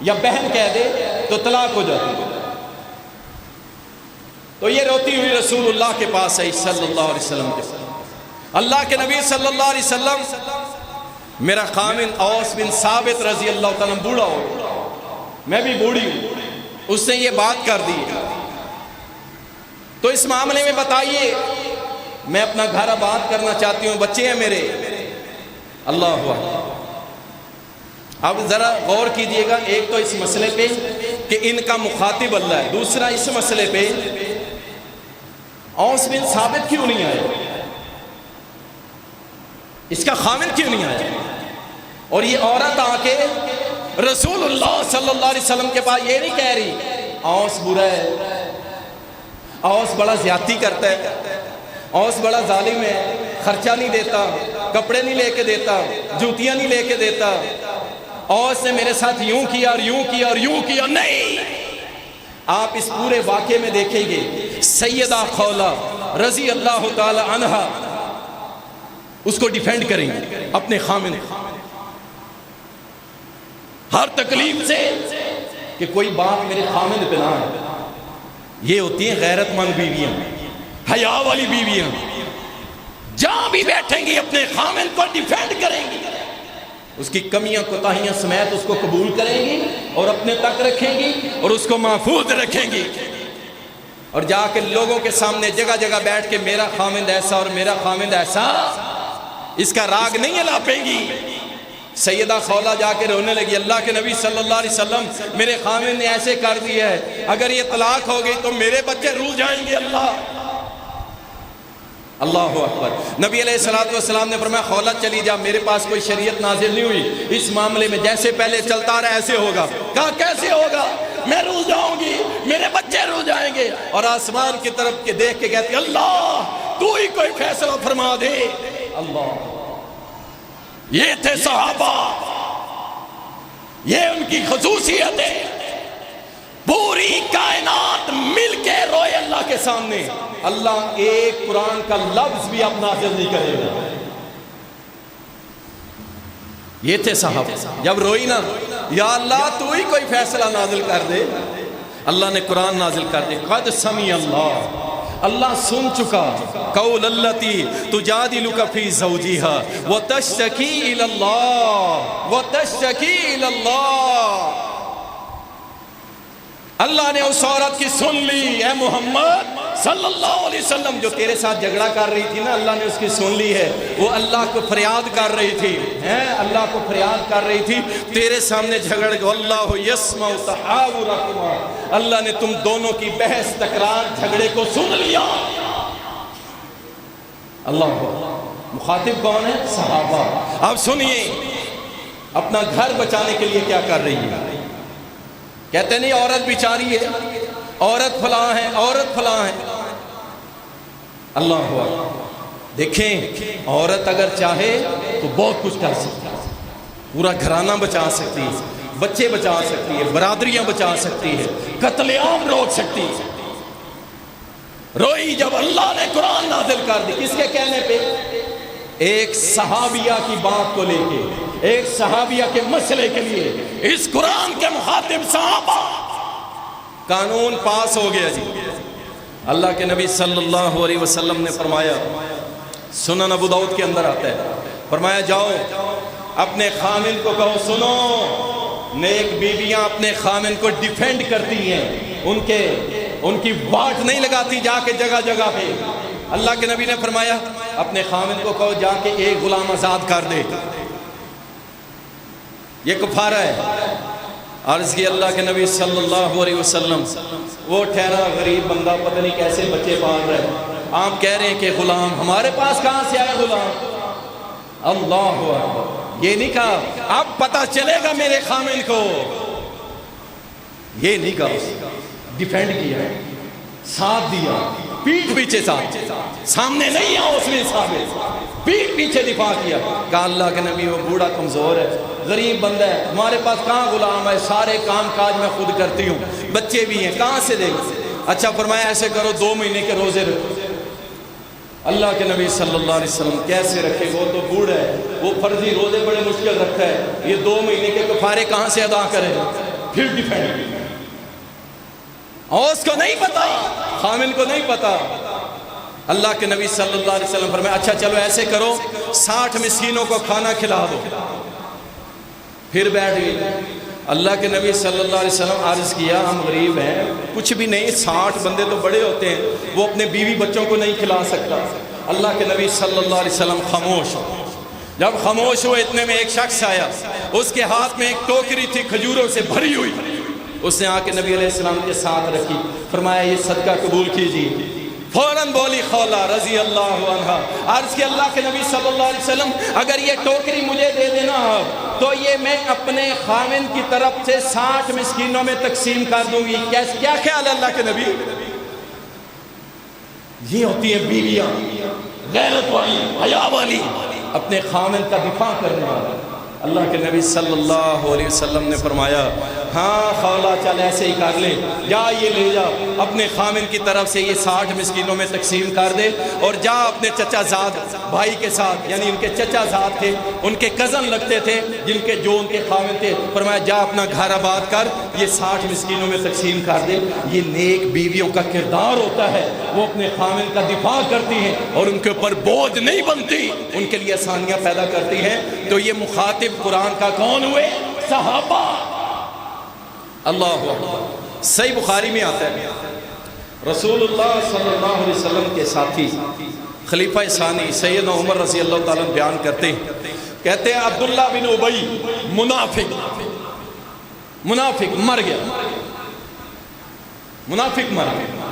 یا بہن کہہ دے تو طلاق ہو جاتی۔ تو یہ روتی ہوئی رسول اللہ کے پاس آئی صلی اللہ علیہ وسلم کے پاس۔ اللہ کے نبی صلی اللہ علیہ وسلم، میرا خامن اوس بن ثابت رضی اللہ تعالیٰ بوڑھا ہو گیا، میں بھی بوڑھی ہوں، اس نے یہ بات کر دی، تو اس معاملے میں بتائیے، میں اپنا گھر آباد کرنا چاہتی ہوں، بچے ہیں میرے۔ اللہ اکبر۔ اب ذرا غور کیجئے گا، ایک تو اس مسئلے پہ کہ ان کا مخاطب اللہ ہے، دوسرا اس مسئلے پہ اوس بن ثابت کیوں نہیں آئے، اس کا خامن کیوں نہیں آیا؟ اور یہ عورت آ کے رسول اللہ صلی اللہ علیہ وسلم کے پاس یہ نہیں کہہ رہی اوس برا ہے، اوس بڑا زیادتی کرتا ہے، اوس بڑا ظالم ہے، خرچہ نہیں دیتا، کپڑے نہیں لے کے دیتا، جوتیاں نہیں لے کے دیتا، اوس نے میرے ساتھ یوں کیا اور یوں کیا اور یوں کیا۔ نہیں، آپ اس پورے واقعے میں دیکھیں گے سیدہ خولہ رضی اللہ تعالی عنہا اس کو ڈیفینڈ کریں گے اپنے خامن، ہر تکلیف سے کہ کوئی بات میرے خامن پہ نہ ہے۔ یہ ہوتی ہیں غیرت مند بیویاں، حیا والی بیویاں، جہاں بھی بیٹھیں گی اپنے خامن کو ڈیفینڈ کریں گی، اس کی کمیاں کوتاہیاں سمیت اس کو قبول کریں گی اور اپنے تک رکھیں گی اور اس کو محفوظ رکھیں گی، اور جا کے لوگوں کے سامنے جگہ جگہ بیٹھ کے میرا خامند ایسا اور میرا خامند ایسا، اس کا راگ نہیں الاپیں گی۔ سیدہ خولہ جا کے رونے لگی، اللہ کے نبی صلی اللہ علیہ وسلم میرے خامن نے ایسے کر دیا ہے، اگر یہ طلاق ہو گئی تو میرے بچے رو جائیں گے۔ اللہ اکبر۔ نبی علیہ السلام نے فرمایا خولہ چلی جا، میرے پاس کوئی شریعت نازل نہیں ہوئی، اس معاملے میں جیسے پہلے چلتا رہا ایسے ہوگا۔ کہا کیسے ہوگا؟ میں رو جاؤں گی، میرے بچے رو جائیں گے۔ اور آسمان کی طرف کے دیکھ کے کہتی اللہ تو ہی کوئی فیصلہ فرما دے۔ اللہ، یہ تھے صحابہ، یہ ان کی خصوصیت ہے۔ پوری کائنات مل کے روئے اللہ کے سامنے، اللہ ایک قرآن کا لفظ بھی اب نازل نہیں کرے گا۔ یہ تھے صحابہ، جب روئی نا یا اللہ تو ہی کوئی فیصلہ نازل کر دے، اللہ نے قرآن نازل کر دیا، قد سمع اللہ، اللہ سن چکا، قول اللتی تجادلک فی زوجہا وتشتکی الی اللہ، وتشتکی الی اللہ، اللہ نے اس عورت کی سن لی، اے محمد صلی اللہ علیہ وسلم، جو تیرے ساتھ جھگڑا کر رہی تھی نا، اللہ نے اس کی سن لی ہے، وہ اللہ کو فریاد کر رہی تھی، اللہ کو فریاد کر رہی تھی تیرے سامنے جھگڑ گئے، اللہ یسمع تحاورکما، اللہ نے تم دونوں کی بحث تکرار جھگڑے کو سن لیا۔ اللہ مخاطب کون ہے؟ صحابہ۔ اب سنیے اپنا گھر بچانے کے لیے کیا کر رہی ہے۔ کہتے نہیں عورت بیچاری ہے، عورت فلاں ہے، عورت فلاں ہے۔ اللہ اکبر، دیکھیں عورت اگر چاہے تو بہت کچھ کر سکتی ہے، پورا گھرانہ بچا سکتی ہے، بچے بچا سکتی ہے، برادریاں بچا سکتی ہے، قتل عام روک سکتی ہے۔ روئی جب اللہ نے قرآن نازل کر دی، کس کے کہنے پہ؟ ایک صحابیہ کی بات کو لے کے، ایک صحابیہ کے مسئلے کے لیے اس قرآن کے مخاطب صحابہ، قانون پاس ہو گیا جی۔ اللہ کے نبی صلی اللہ علیہ وسلم نے فرمایا، سنن ابو داؤد کے اندر آتا ہے، فرمایا جاؤ اپنے خامن کو کہو، سنو نیک بیویاں اپنے خامن کو ڈیفینڈ کرتی ہیں، ان کی واٹ نہیں لگاتی جا کے جگہ جگہ پہ۔ اللہ کے نبی نے فرمایا اپنے خامن کو کہو جا کے ایک غلام آزاد کر دے، یہ کفارہ ہے۔ عرض کی اللہ کے نبی صلی اللہ علیہ وسلم، وہ ٹھہرا غریب بندہ پتہ نہیں کیسے بچے پال رہے، آپ کہہ رہے ہیں کہ غلام ہمارے پاس کہاں سے آئے غلام؟ اللہ اکبر، یہ نہیں کہا اب پتہ چلے گا میرے خامن کو، یہ نہیں کہا، ڈیفینڈ کیا، ساتھ دیا، پیٹھ پیچھے ساتھ، سامنے نہیں آؤ اس نے ثابت، پیٹھ پیچھے دفاع کیا۔ کہا اللہ کے نبی وہ بوڑھا کمزور ہے، غریب بندہ ہے، ہمارے پاس کہاں غلام ہے، سارے کام کاج میں خود کرتی ہوں، بچے بھی ہیں، کہاں سے دے گا؟ اچھا فرمایا ایسے کرو 2 مہینے کے روزے رکھو۔ اللہ کے نبی صلی اللہ علیہ وسلم کیسے رکھے، وہ تو بوڑھا ہے، وہ فرضی روزے بڑے مشکل رکھتا ہے، یہ 2 مہینے کے کفارے کہاں سے ادا کرے؟ پھر ڈیفینڈ، اور اس کو نہیں پتا، خامن کو نہیں پتا۔ اللہ کے نبی صلی اللہ علیہ وسلم فرمایا اچھا چلو ایسے کرو 60 مسکینوں کو کھانا کھلا دو۔ پھر بیٹھ گئے، اللہ کے نبی صلی اللہ علیہ وسلم عرض کیا ہم غریب ہیں، کچھ بھی نہیں، 60 بندے تو بڑے ہوتے ہیں، وہ اپنے بیوی بچوں کو نہیں کھلا سکتا۔ اللہ کے نبی صلی اللہ علیہ وسلم خاموش ہو۔ جب خاموش ہوئے اتنے میں ایک شخص آیا، اس کے ہاتھ میں ایک ٹوکری تھی کھجوروں سے بھری ہوئی، اس نے آ کے نبی علیہ السلام کے ساتھ رکھی، فرمایا یہ صدقہ قبول کیجیے۔ فوراً بولی خولہ رضی اللہ عنہ، عرض کی اللہ کے نبی صلی اللہ علیہ وسلم اگر یہ ٹوکری مجھے دے دینا تو یہ میں اپنے خامن کی طرف سے 60 مسکینوں میں تقسیم کر دوں گی، کیا خیال ہے اللہ کے نبی؟ یہ ہوتی ہے بیویاں غیرت والی، حیا والی، اپنے خامن کا دفاع کرنے والی۔ اللہ کے نبی صلی اللہ علیہ وسلم نے فرمایا ہاں خولہ چل ایسے ہی کر لے، جا یہ لے جا اپنے خامن کی طرف سے یہ 60 مسکینوں میں تقسیم کر دے، اور جا اپنے چچا زاد بھائی کے ساتھ، یعنی ان کے چچا زاد تھے، ان کے کزن لگتے تھے جن کے جو ان کے خامن تھے، فرمایا جا اپنا گھر آباد کر، یہ 60 مسکینوں میں تقسیم کر دے۔ یہ نیک بیویوں کا کردار ہوتا ہے، وہ اپنے خامن کا دفاع کرتی ہیں اور ان کے اوپر بوجھ نہیں بنتی، ان کے لیے آسانیاں پیدا کرتی ہیں۔ تو یہ مخاطب قرآن کا کون ہوئے؟ صحابہ۔ اللہ اکبر، صحیح بخاری میں آتا ہے رسول اللہ صلی اللہ علیہ وسلم کے ساتھی خلیفہ ثانی سیدنا عمر رضی اللہ تعالیٰ بیان کرتے ہیں، کہتے ہیں عبداللہ بن ابی منافق مر گیا، منافق مر گیا،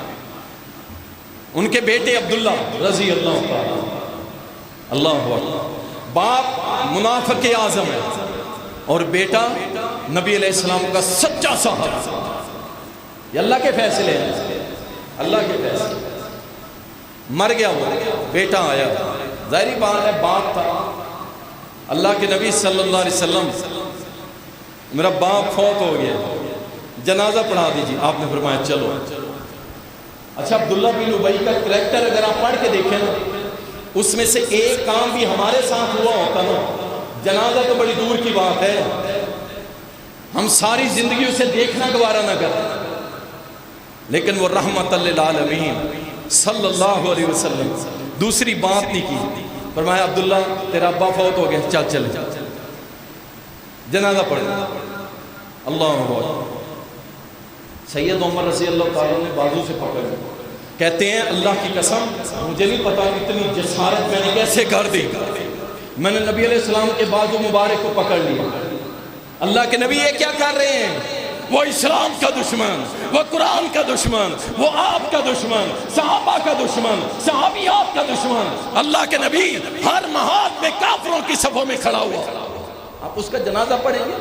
ان کے بیٹے عبداللہ رضی اللہ تعالیٰ، اللہ اکبر، باپ منافق اعظم ہے اور بیٹا نبی علیہ السلام کا سچا صحابی۔ یہ اللہ کے فیصلے ہیں، اللہ کے فیصلے۔ مر گیا وہ بیٹا، آیا، ظاہری بات ہے باپ تھا۔ اللہ کے نبی صلی اللہ علیہ وسلم، میرا باپ فوت ہو گیا، جنازہ پڑھا دیجیے۔ آپ نے فرمایا چلو۔ اچھا عبداللہ بن ابی کا کریکٹر اگر آپ پڑھ کے دیکھیں نا، اس میں سے ایک کام بھی ہمارے ساتھ ہوا ہوتا نا، جنازہ تو بڑی دور کی بات ہے، ہم ساری زندگی اسے دیکھنا گوارا نہ کرتے، لیکن وہ رحمت للعالمین صلی اللہ علیہ وسلم دوسری بات نہیں کی. فرمایا عبداللہ تیرا ابا فوت ہو گیا, چل چل جنازہ پڑھ. اللہ اکبر. سید عمر رضی اللہ تعالیٰ نے بازو سے پکڑ لیا. کہتے ہیں اللہ کی قسم مجھے نہیں پتا اتنی جسارت میں نے کیسے کر دی. میں نے نبی علیہ السلام کے بازو مبارک کو پکڑ لیا. اللہ کے نبی یہ کیا کر رہے ہیں؟ وہ اسلام کا دشمن, وہ قرآن کا دشمن, وہ آپ کا دشمن, صحابہ کا دشمن, صحابیات کا دشمن. اللہ کے نبی ہر محاذ میں کافروں کی صفوں میں کھڑا ہوا. آپ اس کا جنازہ پڑھیں گے؟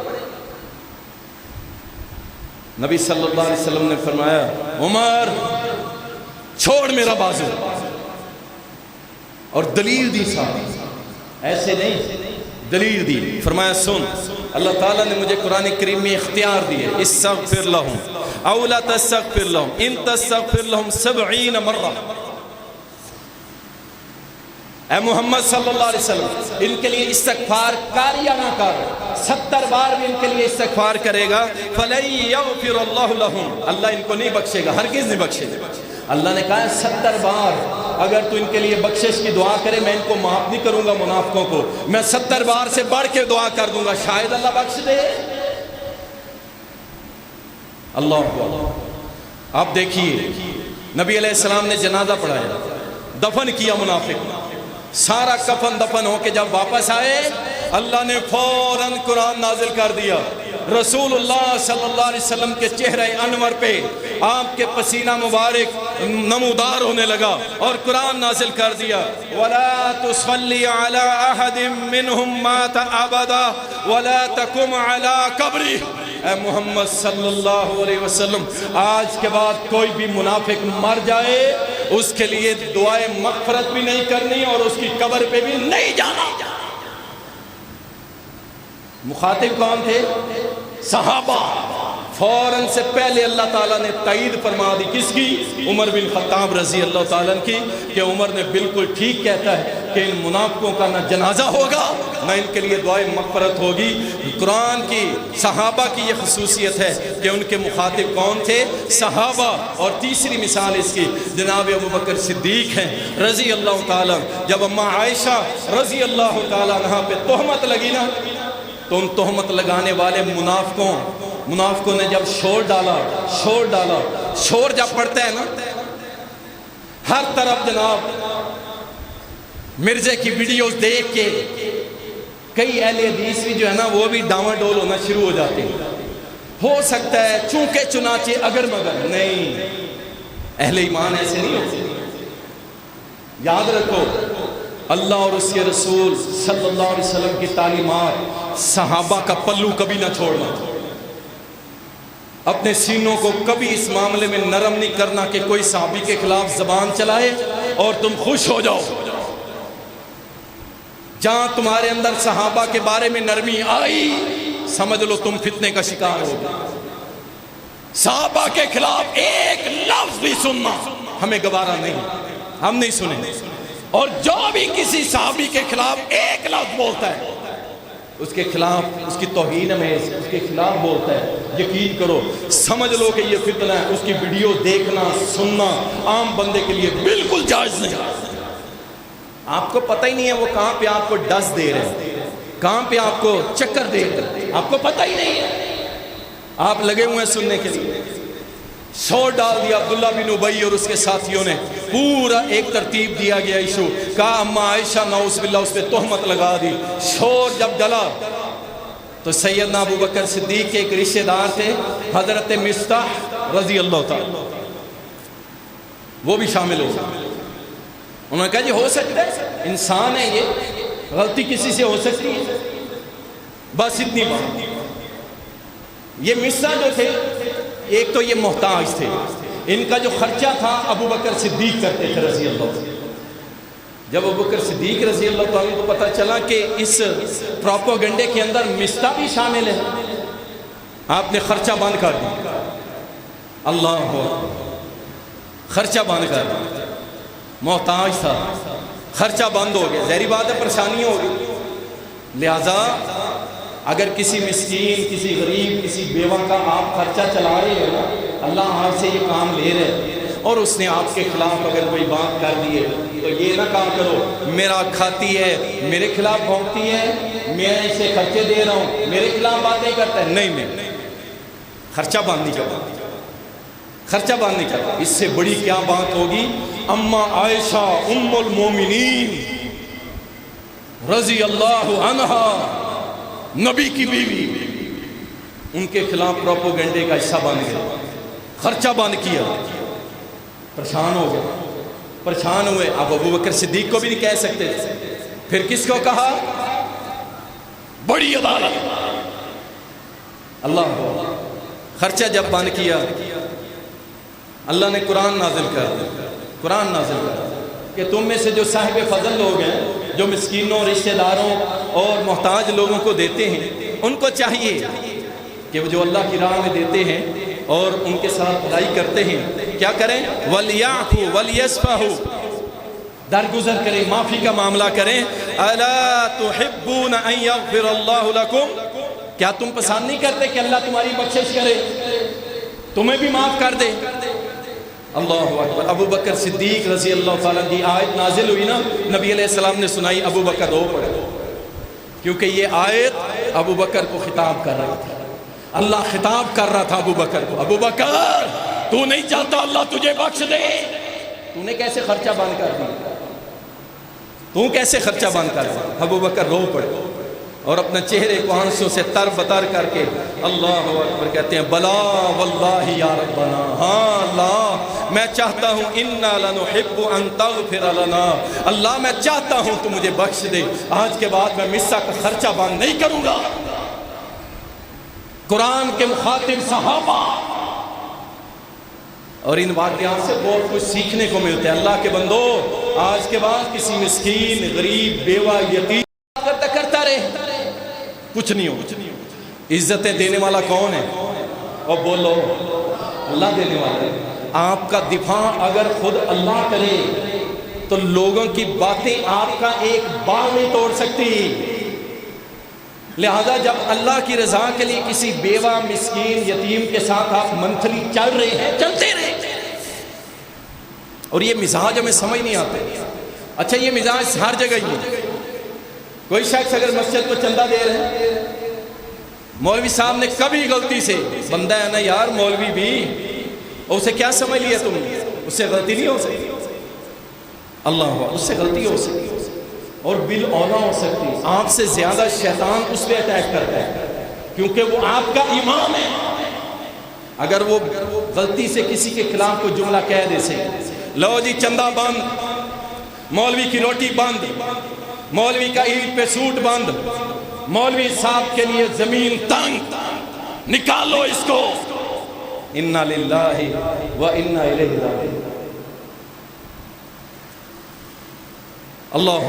نبی صلی اللہ علیہ وسلم نے فرمایا عمر چھوڑ میرا بازو, اور دلیل دی صاحب, ایسے نہیں دلیل دی. فرمایا سن, اللہ تعالیٰ نے مجھے قرآن کریم میں اختیار دیے, استغفر لہم او لا تستغفر لہم ان تستغفر لہم 70 مرہ. اے محمد صلی اللہ علیہ وسلم ان کے لیے استغفار کر یا نہ کر, 70 بار بھی ان کے لیے استغفار کرے گا فَلَن يَغْفِرَ اللَّهُ لَهُمْ, اللہ ان کو نہیں بخشے گا, ہرگز نہیں بخشے گا. اللہ نے کہا ہے 70 بار اگر تو ان کے لیے بخشش کی دعا کرے میں ان کو معاف نہیں کروں گا, منافقوں کو میں 70 بار سے بڑھ کے دعا کر دوں گا, شاید اللہ بخش دے. اللہ آپ دیکھیے نبی علیہ السلام نے جنازہ پڑھایا, دفن کیا منافق, سارا کفن دفن ہو کے جب واپس آئے اللہ نے فوراً قرآن نازل کر دیا. رسول اللہ صلی اللہ علیہ وسلم کے چہرہ انور پہ آپ کے پسینہ مبارک نمودار ہونے لگا اور قرآن نازل کر دیا وَلَا تُصَلِّ عَلَىٰ أَحَدٍ مِّنْهُمْ مَاتَ أَبَدًا وَلَا تَقُمْ عَلَىٰ قَبْرِهِ. اے محمد صلی اللہ علیہ وسلم آج کے بعد کوئی بھی منافق مر جائے اس کے لیے دعائے مغفرت بھی نہیں کرنی اور اس کی قبر پہ بھی نہیں جانا. مخاطب کون تھے؟ صحابہ. فوراً سے پہلے اللہ تعالیٰ نے تائید فرما دی, کس کی؟ عمر بن خطاب رضی اللہ تعالیٰ کی, کہ عمر نے بالکل ٹھیک کہتا ہے کہ ان منافقوں کا نہ جنازہ ہوگا نہ ان کے لیے دعائے مغفرت ہوگی. قرآن کی صحابہ کی یہ خصوصیت ہے کہ ان کے مخاطب کون تھے؟ صحابہ. اور تیسری مثال اس کی جناب ابوبکر صدیق ہیں رضی اللہ تعالیٰ. جب اماں عائشہ رضی اللہ تعالیٰ عنہا پہ تہمت لگی نا تو ان تہمت لگانے والے منافقوں نے جب شور ڈالا, شور جب پڑتا ہے نا ہر طرف جناب مرزے کی ویڈیوز دیکھ کے کئی اہل حدیث بھی جو ہے نا وہ بھی ڈاواں ڈول ہونا شروع ہو جاتے ہیں. ہو سکتا ہے چونکہ چنانچہ اگر مگر, نہیں, اہل ایمان ایسے نہیں ہوتے. یاد رکھو اللہ اور اس کے رسول صلی اللہ علیہ وسلم کی تعلیمات صحابہ کا پلو کبھی نہ چھوڑنا, اپنے سینوں کو کبھی اس معاملے میں نرم نہیں کرنا کہ کوئی صحابی کے خلاف زبان چلائے اور تم خوش ہو جاؤ. جہاں تمہارے اندر صحابہ کے بارے میں نرمی آئی سمجھ لو تم فتنے کا شکار ہو گئے. صحابہ کے خلاف ایک لفظ بھی سننا ہمیں گوارا نہیں, ہم نہیں سنیں. اور جو بھی کسی صحابی کے خلاف ایک لفظ بولتا ہے اس کے خلاف, اس کی توہین میں اس کے خلاف بولتا ہے, یقین کرو سمجھ لو کہ یہ فتنہ ہے. اس کی ویڈیو دیکھنا سننا عام بندے کے لیے بالکل جائز نہیں. آپ کو پتہ ہی نہیں ہے وہ کہاں پہ آپ کو ڈس دے رہے ہیں, کہاں پہ آپ کو چکر دے رہے ہیں, آپ کو پتہ ہی نہیں ہے. آپ لگے ہوئے ہیں سننے کے لیے. شور ڈال دیا عبداللہ بن ابی اور اس کے ساتھیوں نے, پورا ایک ترتیب دیا گیا ایشو, کہا اماں عائشہ نعوذ باللہ اس پہ تہمت لگا دی. شور جب ڈلا تو سیدنا ابوبکر صدیق کے ایک رشتہ دار تھے حضرت مصطح رضی اللہ تعالی, وہ بھی شامل ہو گئے. انہوں نے کہا جی ہو سکتا ہے, انسان ہے, یہ غلطی کسی سے ہو سکتی ہے, بس اتنی بات. یہ مصطح جو تھے ایک تو یہ محتاج تھے, ان کا جو خرچہ تھا ابوبکر صدیق کرتے تھے رضی اللہ عنہ. جب ابوبکر صدیق رضی اللہ عنہ کو پتہ چلا کہ اس پروپیگنڈے کے اندر مصطح بھی شامل ہے, آپ نے خرچہ بند کر دیا. اللہ خرچہ بند کر دیا. محتاج تھا, خرچہ بند ہو گیا, ظاہری بات ہے پریشانی ہو گئی. لہذا اگر کسی مسکین, کسی غریب, کسی بیوہ کا آپ خرچہ چلا رہے ہیں نا اللہ آپ سے یہ کام لے رہے اور اس نے آپ کے خلاف اگر کوئی بات کر دی ہے تو یہ نہ کہا کرو میرا کھاتی ہے، میرے خلاف بھونکتی ہے، میں اسے خرچے دے رہا ہوں، میرے خلاف باتیں کرتا ہے. نہیں، خرچہ باندھ نہیں کرتا، خرچہ باندھ نہیں کرتا. اس سے بڑی کیا بات ہوگی؟ اما عائشہ ام المومنین رضی اللہ عنہا، نبی کی بیوی، ان کے خلاف پروپوگنڈے کا حصہ بن گیا، خرچہ بند کیا، پریشان ہو گئے، پریشان ہوئے. اب ابو بکر صدیق کو بھی نہیں کہہ سکتے، پھر کس کو کہا؟ بڑی عدالت اللہ کو. خرچہ جب بند کیا اللہ نے قرآن نازل کر کہ تم میں سے جو صاحب فضل لوگ ہیں، جو مسکینوں، رشتہ داروں اور محتاج لوگوں کو دیتے ہیں، ان کو چاہیے کہ وہ جو اللہ کی راہ میں دیتے ہیں اور ان کے ساتھ بھلائی کرتے ہیں، کیا کریں؟ وَلْيَعْفُوا وَلْيَصْفَحُوا، درگزر کریں، معافی کا معاملہ کریں. أَلَا تُحِبُّونَ أَن يَغْفِرَ اللَّهُ لَكُمْ، کیا تم پسند نہیں کرتے کہ اللہ تمہاری بخشش کرے، تمہیں بھی معاف کر دے؟ اللہ اکبر. ابو بکر صدیق رضی اللہ تعالیٰ کی آیت نازل ہوئی نا، نبی علیہ السلام نے سنائی، ابو بکر رو پڑے، کیونکہ یہ آیت ابو بکر کو خطاب کر رہی تھی. اللہ خطاب کر رہا تھا ابو بکر کو، ابو بکر تو نہیں چاہتا اللہ تجھے بخش دے؟ تو نے کیسے خرچہ بند کر دیا؟ تو کیسے خرچہ بند کر دیا؟ ابو بکر رو پڑے اور اپنے چہرے کو آنسوں سے تر بتر کر کے اللہ اکبر کہتے ہیں، بلا واللہ یا ربنا، ہاں اللہ میں چاہتا ہوں، انا لنحب ان تغفر لنا، اللہ میں چاہتا ہوں تو مجھے بخش دے، آج کے بعد میں مصہ کا خرچہ بند نہیں کروں گا. قرآن کے مخاطب صحابہ، اور ان واقعات سے بہت کچھ سیکھنے کو ملتے ہیں. اللہ کے بندو، آج کے بعد کسی مسکین، غریب، بیوہ، یتیم کرتا رہے، کچھ نہیں ہو. عزتیں دینے والا کون ہے؟ اور بولو اللہ دینے والا ہے. آپ کا دفاع اگر خود اللہ کرے تو لوگوں کی باتیں آپ کا ایک بال نہیں توڑ سکتی. لہذا جب اللہ کی رضا کے لیے کسی بیوہ، مسکین، یتیم کے ساتھ آپ منتھلی چل رہے ہیں، چلتے رہے. اور یہ مزاج ہمیں سمجھ نہیں آتے. اچھا یہ مزاج ہر جگہ ہی ہے. کوئی شخص اگر مسجد کو چندہ دے رہے ہیں، مولوی صاحب نے کبھی غلطی سے، بندہ ہے نا یار مولوی بھی، اور اسے کیا سمجھ لیا تم نے؟ اس سے غلطی نہیں ہو سکتی. اللہ، اس سے غلطی ہو سکتی اور بالاولیٰ ہو سکتی. آپ سے زیادہ شیطان اس پہ اٹیک کرتا ہے کیونکہ وہ آپ کا امام ہے. اگر وہ غلطی سے کسی کے خلاف کوئی جملہ کہہ دے سے، لو جی چندہ بند، مولوی کی روٹی بند، مولوی کا عید پہ سوٹ بند، مولوی صاحب کے لیے زمین تنگ، نکالو اس کو، انا للہ و انا الیہ راجعون. اللہ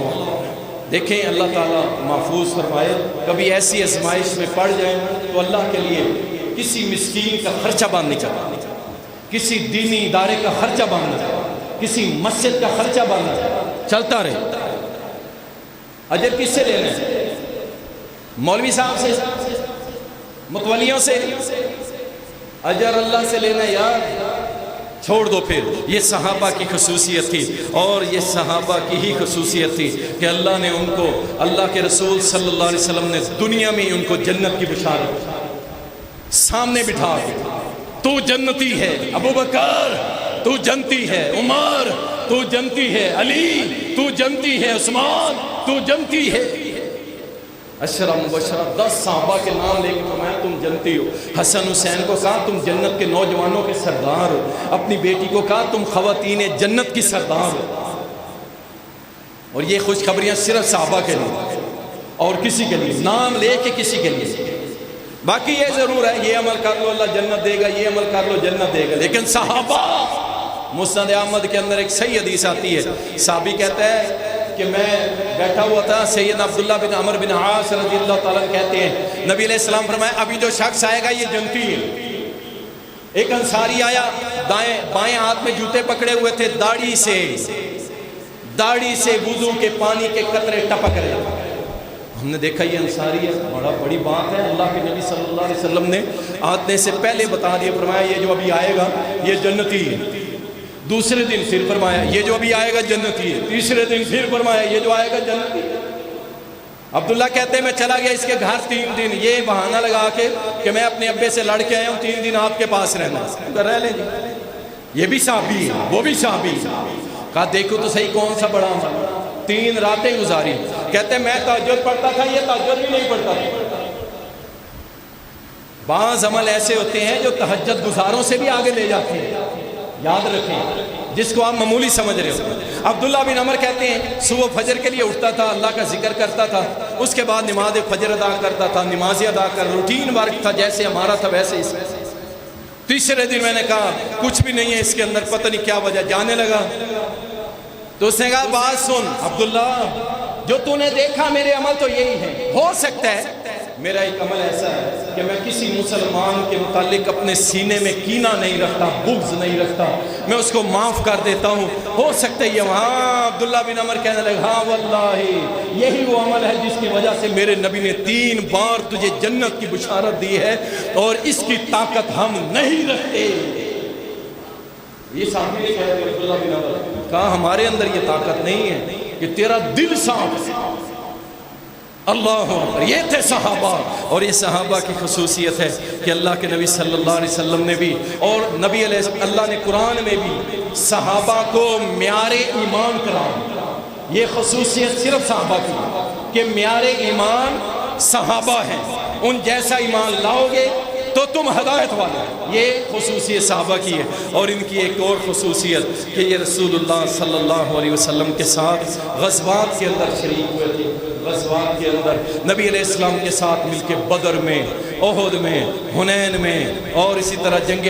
دیکھیں اللہ تعالیٰ محفوظ فرمائے. کبھی ایسی آزمائش میں پڑ جائیں تو اللہ کے لیے کسی مسکین کا خرچہ بند نہیں کرنا، کسی دینی ادارے کا خرچہ بند نہ کرنا، کسی مسجد کا خرچہ بند نہ کرنا، چلتا رہے. اجر کس سے لینا ہے؟ مولوی صاحب سے، متولیوں سے؟ اجر اللہ سے لینا یار، چھوڑ دو. پھر یہ صحابہ کی خصوصیت تھی، اور یہ صحابہ کی ہی خصوصیت تھی کہ اللہ نے ان کو، اللہ کے رسول صلی اللہ علیہ وسلم نے دنیا میں ان کو جنت کی بشارت سامنے بٹھا کے، تو جنتی ہے ابو بکر، تو جنتی ہے عمر، تو جنتی ہے علی، تو جنتی ہے عثمان، تو جنتی ہے. اشرم مبشرہ 10 صحابہ کے نام لے کے فرمایا تم جنتی ہو. حسن حسین کو کہا تم جنت کے نوجوانوں کے سردار ہو. اپنی بیٹی کو کہا تم خواتین جنت کی سردار ہو. اور یہ خوشخبریاں صرف صحابہ کے لیے اور کسی کے لیے، نام لے کے کسی کے لیے. باقی یہ ضرور ہے یہ عمل کر لو اللہ جنت دے گا، یہ عمل کر لو جنت دے گا. لیکن صحابہ، مسند احمد کے اندر ایک صحیح حدیث آتی ہے، صحابی کہتا ہے کہ میں بیٹھا ہوا تھا، سیدنا عبداللہ بن عمر بن عاص رضی اللہ تعالیٰ کہتے ہیں نبی علیہ السلام فرمایا ابھی جو شخص آئے گا یہ جنتی ہے. ایک انصاری آیا، بائیں ہاتھ میں جوتے پکڑے ہوئے تھے، داڑھی سے وضو کے پانی کے قطرے ٹپک رہے. ہم نے دیکھا یہ انصاری ہے، بڑی بات ہے. اللہ کے نبی صلی اللہ علیہ وسلم نے آنے سے پہلے بتا دیا، فرمایا یہ جو ابھی آئے گا یہ جنتی ہے۔ دوسرے دن پھر فرمایا یہ جو ابھی آئے گا جنتی ہے۔ تیسرے دن پھر فرمایا یہ جو آئے گا جنتی ہے۔ عبداللہ کہتے ہیں میں چلا گیا اس کے گھر 3 دن، یہ بہانہ لگا کے کہ میں اپنے ابے سے لڑ کے آیا ہوں، 3 دن آپ کے پاس رہنا ہے۔ رہ لیں جی، یہ بھی صحابی ہے وہ بھی صحابی ہے۔ کہا دیکھو تو صحیح کون سا بڑا عمل، 3 راتیں گزاری۔ کہتے ہیں میں تہجد پڑھتا تھا، یہ تہجد بھی نہیں پڑھتا تھا۔ بعض عمل ایسے ہوتے ہیں جو تہجد گزاروں سے بھی آگے لے جاتے ہیں، یاد رکھیں، جس کو آپ معمولی سمجھ رہے ہو۔ عبداللہ بن عمر کہتے ہیں صبح فجر کے لیے اٹھتا تھا، اللہ کا ذکر کرتا تھا، اس کے بعد نماز فجر ادا کرتا تھا، نمازیں ادا کر، روٹین ورک تھا جیسے ہمارا تھا ویسے اس میں۔ تیسرے دن میں نے کہا کچھ بھی نہیں ہے اس کے اندر، پتہ نہیں کیا وجہ، جانے لگا تو اس نے کہا بات سن عبداللہ، جو تو نے دیکھا میرے عمل تو یہی ہے، ہو سکتا ہے میرا ایک عمل ایسا ہے کہ میں کسی مسلمان کے متعلق اپنے سینے میں کینہ نہیں رکھتا، بغض نہیں رکھتا، میں اس کو معاف کر دیتا ہوں، ہو سکتا ہے یہ وہاں۔ عبداللہ بن عمر کہنے لگا ہاں واللہ یہی وہ عمل ہے جس کی وجہ سے میرے نبی نے 3 بار تجھے جنت کی بشارت دی ہے، اور اس کی طاقت ہم نہیں رکھتے۔ یہ صحابی نے کہا عبداللہ بن عمر، کہا ہمارے اندر یہ طاقت نہیں ہے کہ تیرا دل صاف ہے۔ اللہ اکبر، یہ تھے صحابہ، اور یہ صحابہ کی خصوصیت ہے کہ اللہ کے نبی صلی اللہ علیہ وسلم نے بھی، اور نبی علیہ اللہ نے قرآن میں بھی صحابہ کو معیار ایمان قرار، یہ خصوصیت صرف صحابہ کی کہ معیار ایمان صحابہ ہیں، ان جیسا ایمان لاؤ گے تو تم ہدایت والے، یہ خصوصیت صحابہ کی ہے۔ اور ان کی ایک اور خصوصیت کہ یہ رسول اللہ صلی اللہ علیہ وسلم کے ساتھ غزوات کے اندر شریک ہوئے تھے، غزوات کے اندر نبی علیہ السلام کے ساتھ مل کے بدر میں، احد میں، حنین میں، اور اسی طرح جنگ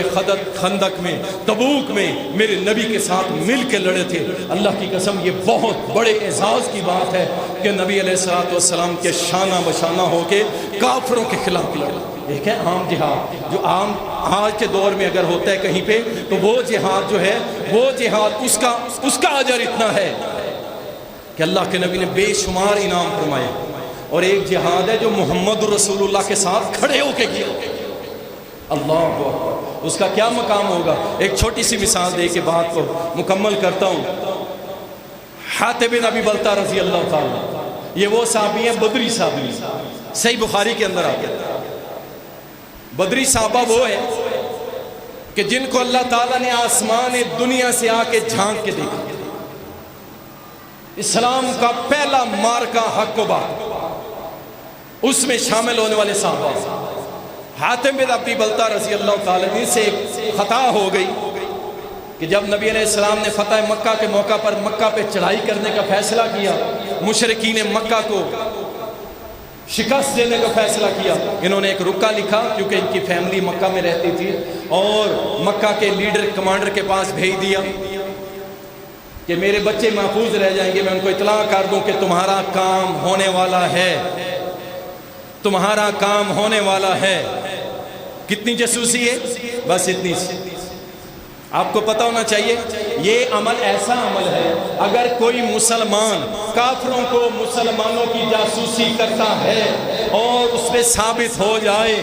خندق میں، تبوک میں میرے نبی کے ساتھ مل کے لڑے تھے۔ اللہ کی قسم یہ بہت بڑے اعزاز کی بات ہے کہ نبی علیہ السلام کے شانہ بشانہ ہو کے کافروں کے خلاف لڑے۔ ایک ہے عام جہاد، جو عام آج کے دور میں اگر ہوتا ہے کہیں پہ تو وہ جہاد جو ہے، وہ جہاد اس کا اجر اتنا ہے کہ اللہ کے نبی نے بے شمار انعام فرمائے۔ اور ایک جہاد ہے جو محمد رسول اللہ کے ساتھ کھڑے ہو کے کیا، اللہ اکبر، اس کا کیا مقام ہوگا۔ ایک چھوٹی سی مثال دے کے بات کو مکمل کرتا ہوں۔ حاتب بن ابی بلتہ رضی اللہ تعالیٰ، یہ وہ صحابی ہیں بدری صحابی، صحیح بخاری کے اندر آتے ہیں۔ بدری صحابہ وہ ہیں کہ جن کو اللہ تعالیٰ نے آسمان دنیا سے آ کے جھانک کے دیکھا، اسلام کا پہلا مارکہ حق و بات، اس میں شامل ہونے والے صحابہ۔ حاتم بن ابی بلتہ رضی اللہ تعالیٰ عنہ سے ایک خطا ہو گئی کہ جب نبی علیہ السلام نے فتح مکہ کے موقع پر مکہ پہ چڑھائی کرنے کا فیصلہ کیا، مشرکین مکہ کو شکست دینے کا فیصلہ کیا، انہوں نے ایک رکا لکھا کیونکہ ان کی فیملی مکہ میں رہتی تھی، اور مکہ کے لیڈر کمانڈر کے پاس بھیج دیا کہ میرے بچے محفوظ رہ جائیں گے، میں ان کو اطلاع کر دوں کہ تمہارا کام ہونے والا ہے، تمہارا کام ہونے والا ہے۔ کتنی جاسوسی ہے، بس اتنی سی۔ آپ کو پتہ ہونا چاہیے یہ عمل ایسا عمل ہے، اگر کوئی مسلمان کافروں کو مسلمانوں کی جاسوسی کرتا ہے اور اس پہ ثابت ہو جائے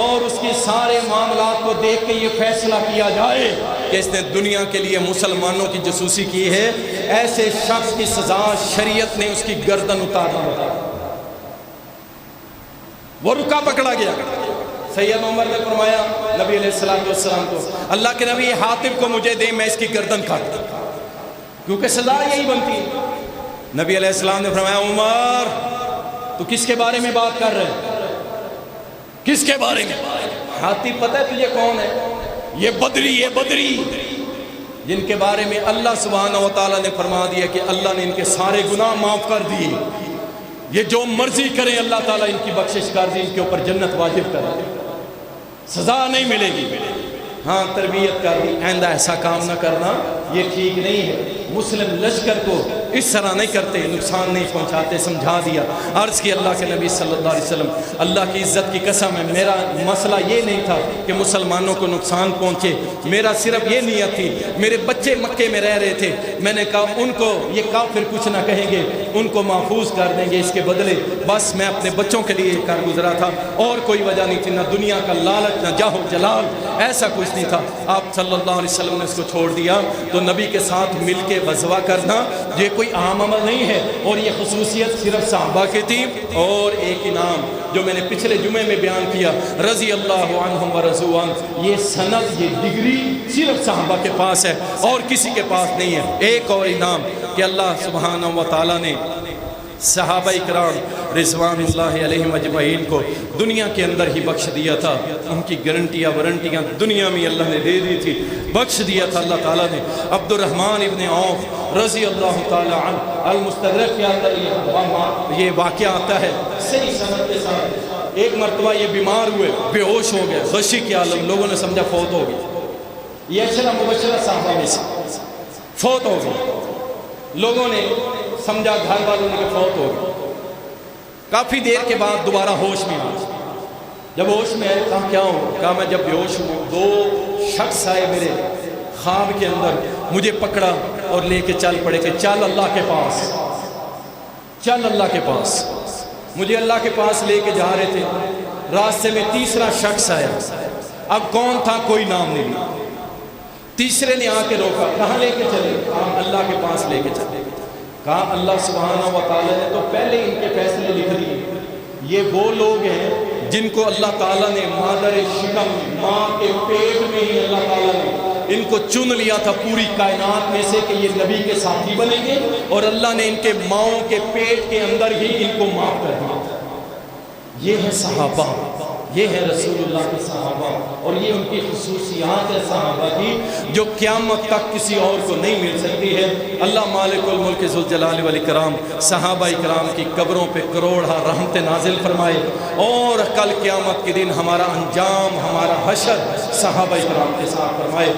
اور اس کے سارے معاملات کو دیکھ کے یہ فیصلہ کیا جائے کہ اس نے دنیا کے لیے مسلمانوں کی جاسوسی کی ہے، ایسے شخص کی سزا شریعت نے اس کی گردن اتارنا ہوتا ہے۔ وہ رکا پکڑا گیا، سید عمر نے فرمایا نبی علیہ السلام کو، اللہ کے نبی حاتب کو مجھے دیں، میں اس کی گردن کاٹتا، کیونکہ سزا یہی بنتی ہے۔ نبی علیہ السلام نے فرمایا عمر تو کس کے بارے میں بات کر رہے ہیں، کس کے بارے میں؟ حاتب پتہ ہے تجھے کون ہے؟ یہ بدری جن کے بارے میں اللہ سبحانہ و تعالیٰ نے فرما دیا کہ اللہ نے ان کے سارے گناہ معاف کر دیے، یہ جو مرضی کریں اللہ تعالیٰ ان کی بخشش کر دی، ان کے اوپر جنت واجب کر دی، سزا نہیں ملے گی، ہاں تربیت کر دی، آئندہ ایسا کام نہ کرنا، یہ ٹھیک نہیں ہے۔ مسلم لشکر کو اس طرح نہیں کرتے، نقصان نہیں پہنچاتے، سمجھا دیا۔ عرض کی اللہ کے نبی صلی اللہ علیہ وسلم اللہ کی عزت کی قسم ہے میرا مسئلہ یہ نہیں تھا کہ مسلمانوں کو نقصان پہنچے، میرا صرف یہ نیت تھی، میرے بچے مکے میں رہ رہے تھے، میں نے کہا ان کو یہ کافر کچھ نہ کہیں گے، ان کو محفوظ کر دیں گے، اس کے بدلے بس میں اپنے بچوں کے لیے کر گزرا تھا، اور کوئی وجہ نہیں تھی، نہ دنیا کا لالچ، نہ جاہ و جلال، ایسا کچھ نہیں تھا۔ آپ صلی اللہ علیہ وسلم نے اس کو چھوڑ دیا۔ تو نبی کے ساتھ مل کے غزوہ کرنا یہ کوئی عام عمل نہیں ہے، اور یہ خصوصیت صرف صحابہ کی تھی۔ اور ایک انعام جو میں نے پچھلے جمعے میں بیان کیا، رضی اللہ عنہم ورضوا عنہ، یہ سند، یہ ڈگری صرف صحابہ کے پاس ہے اور کسی کے پاس نہیں ہے۔ ایک اور انعام کہ اللہ سبحانہ و تعالیٰ نے صحابہ اکرام رضوان اللہ علیہم اجمعین کو دنیا کے اندر ہی بخش دیا تھا، ان کی گارنٹیاں وارنٹیاں دنیا میں اللہ نے دے دی تھی، بخش دیا تھا اللہ تعالیٰ نے۔ عبد الرحمن ابن عوف رضی اللہ تعالیٰ عنہ، المستدرک کے اندر یہ واقعہ آتا ہے صحیح سند کے ساتھ۔ ایک مرتبہ یہ بیمار ہوئے، بے ہوش ہو گئے، غشی کے عالم، لوگوں نے سمجھا فوت ہو گئی، یہ عشرہ مبشرہ صحابہ میں سے فوت ہو گئی، لوگوں نے سمجھا، گھر والوں نے فوت ہو گئی۔ کافی دیر کے بعد دوبارہ ہوش میں آئے، جب ہوش میں آئے کہا کیا ہو؟ کہا میں جب بے ہوش ہوں، دو شخص آئے میرے خواب کے اندر، مجھے پکڑا اور لے کے چل پڑے کہ چل اللہ کے پاس، چل اللہ کے پاس۔ مجھے اللہ کے پاس لے کے جا رہے تھے، راستے میں تیسرا شخص آیا، اب کون تھا کوئی نام نہیں، تیسرے نے آ کے روکا، کہاں لے کے چلے؟ کہا اللہ کے پاس لے کے چلے۔ کہا اللہ سبحانہ و تعالیٰ نے تو پہلے ان کے فیصلے لکھ دیے، یہ وہ لوگ ہیں جن کو اللہ تعالیٰ نے مادر شکم، ماں کے پیٹ میں ہی اللہ تعالیٰ نے ان کو چن لیا تھا پوری کائنات میں سے کہ یہ نبی کے ساتھی بنیں گے، اور اللہ نے ان کے ماؤں کے پیٹ کے اندر ہی ان کو معاف کر دیا۔ یہ ہے صحابہ، یہ ہے رسول اللہ کے صحابہ، اور یہ ان کی خصوصیات ہے صحابہ کی جو قیامت تک کسی اور کو نہیں مل سکتی ہے۔ اللہ مالک الملک ذوالجلال والاکرام صحابہ اکرام کی قبروں پہ کروڑہ رحمت نازل فرمائے، اور کل قیامت کے دن ہمارا انجام، ہمارا حشر صحابہ اکرام کے ساتھ فرمائے۔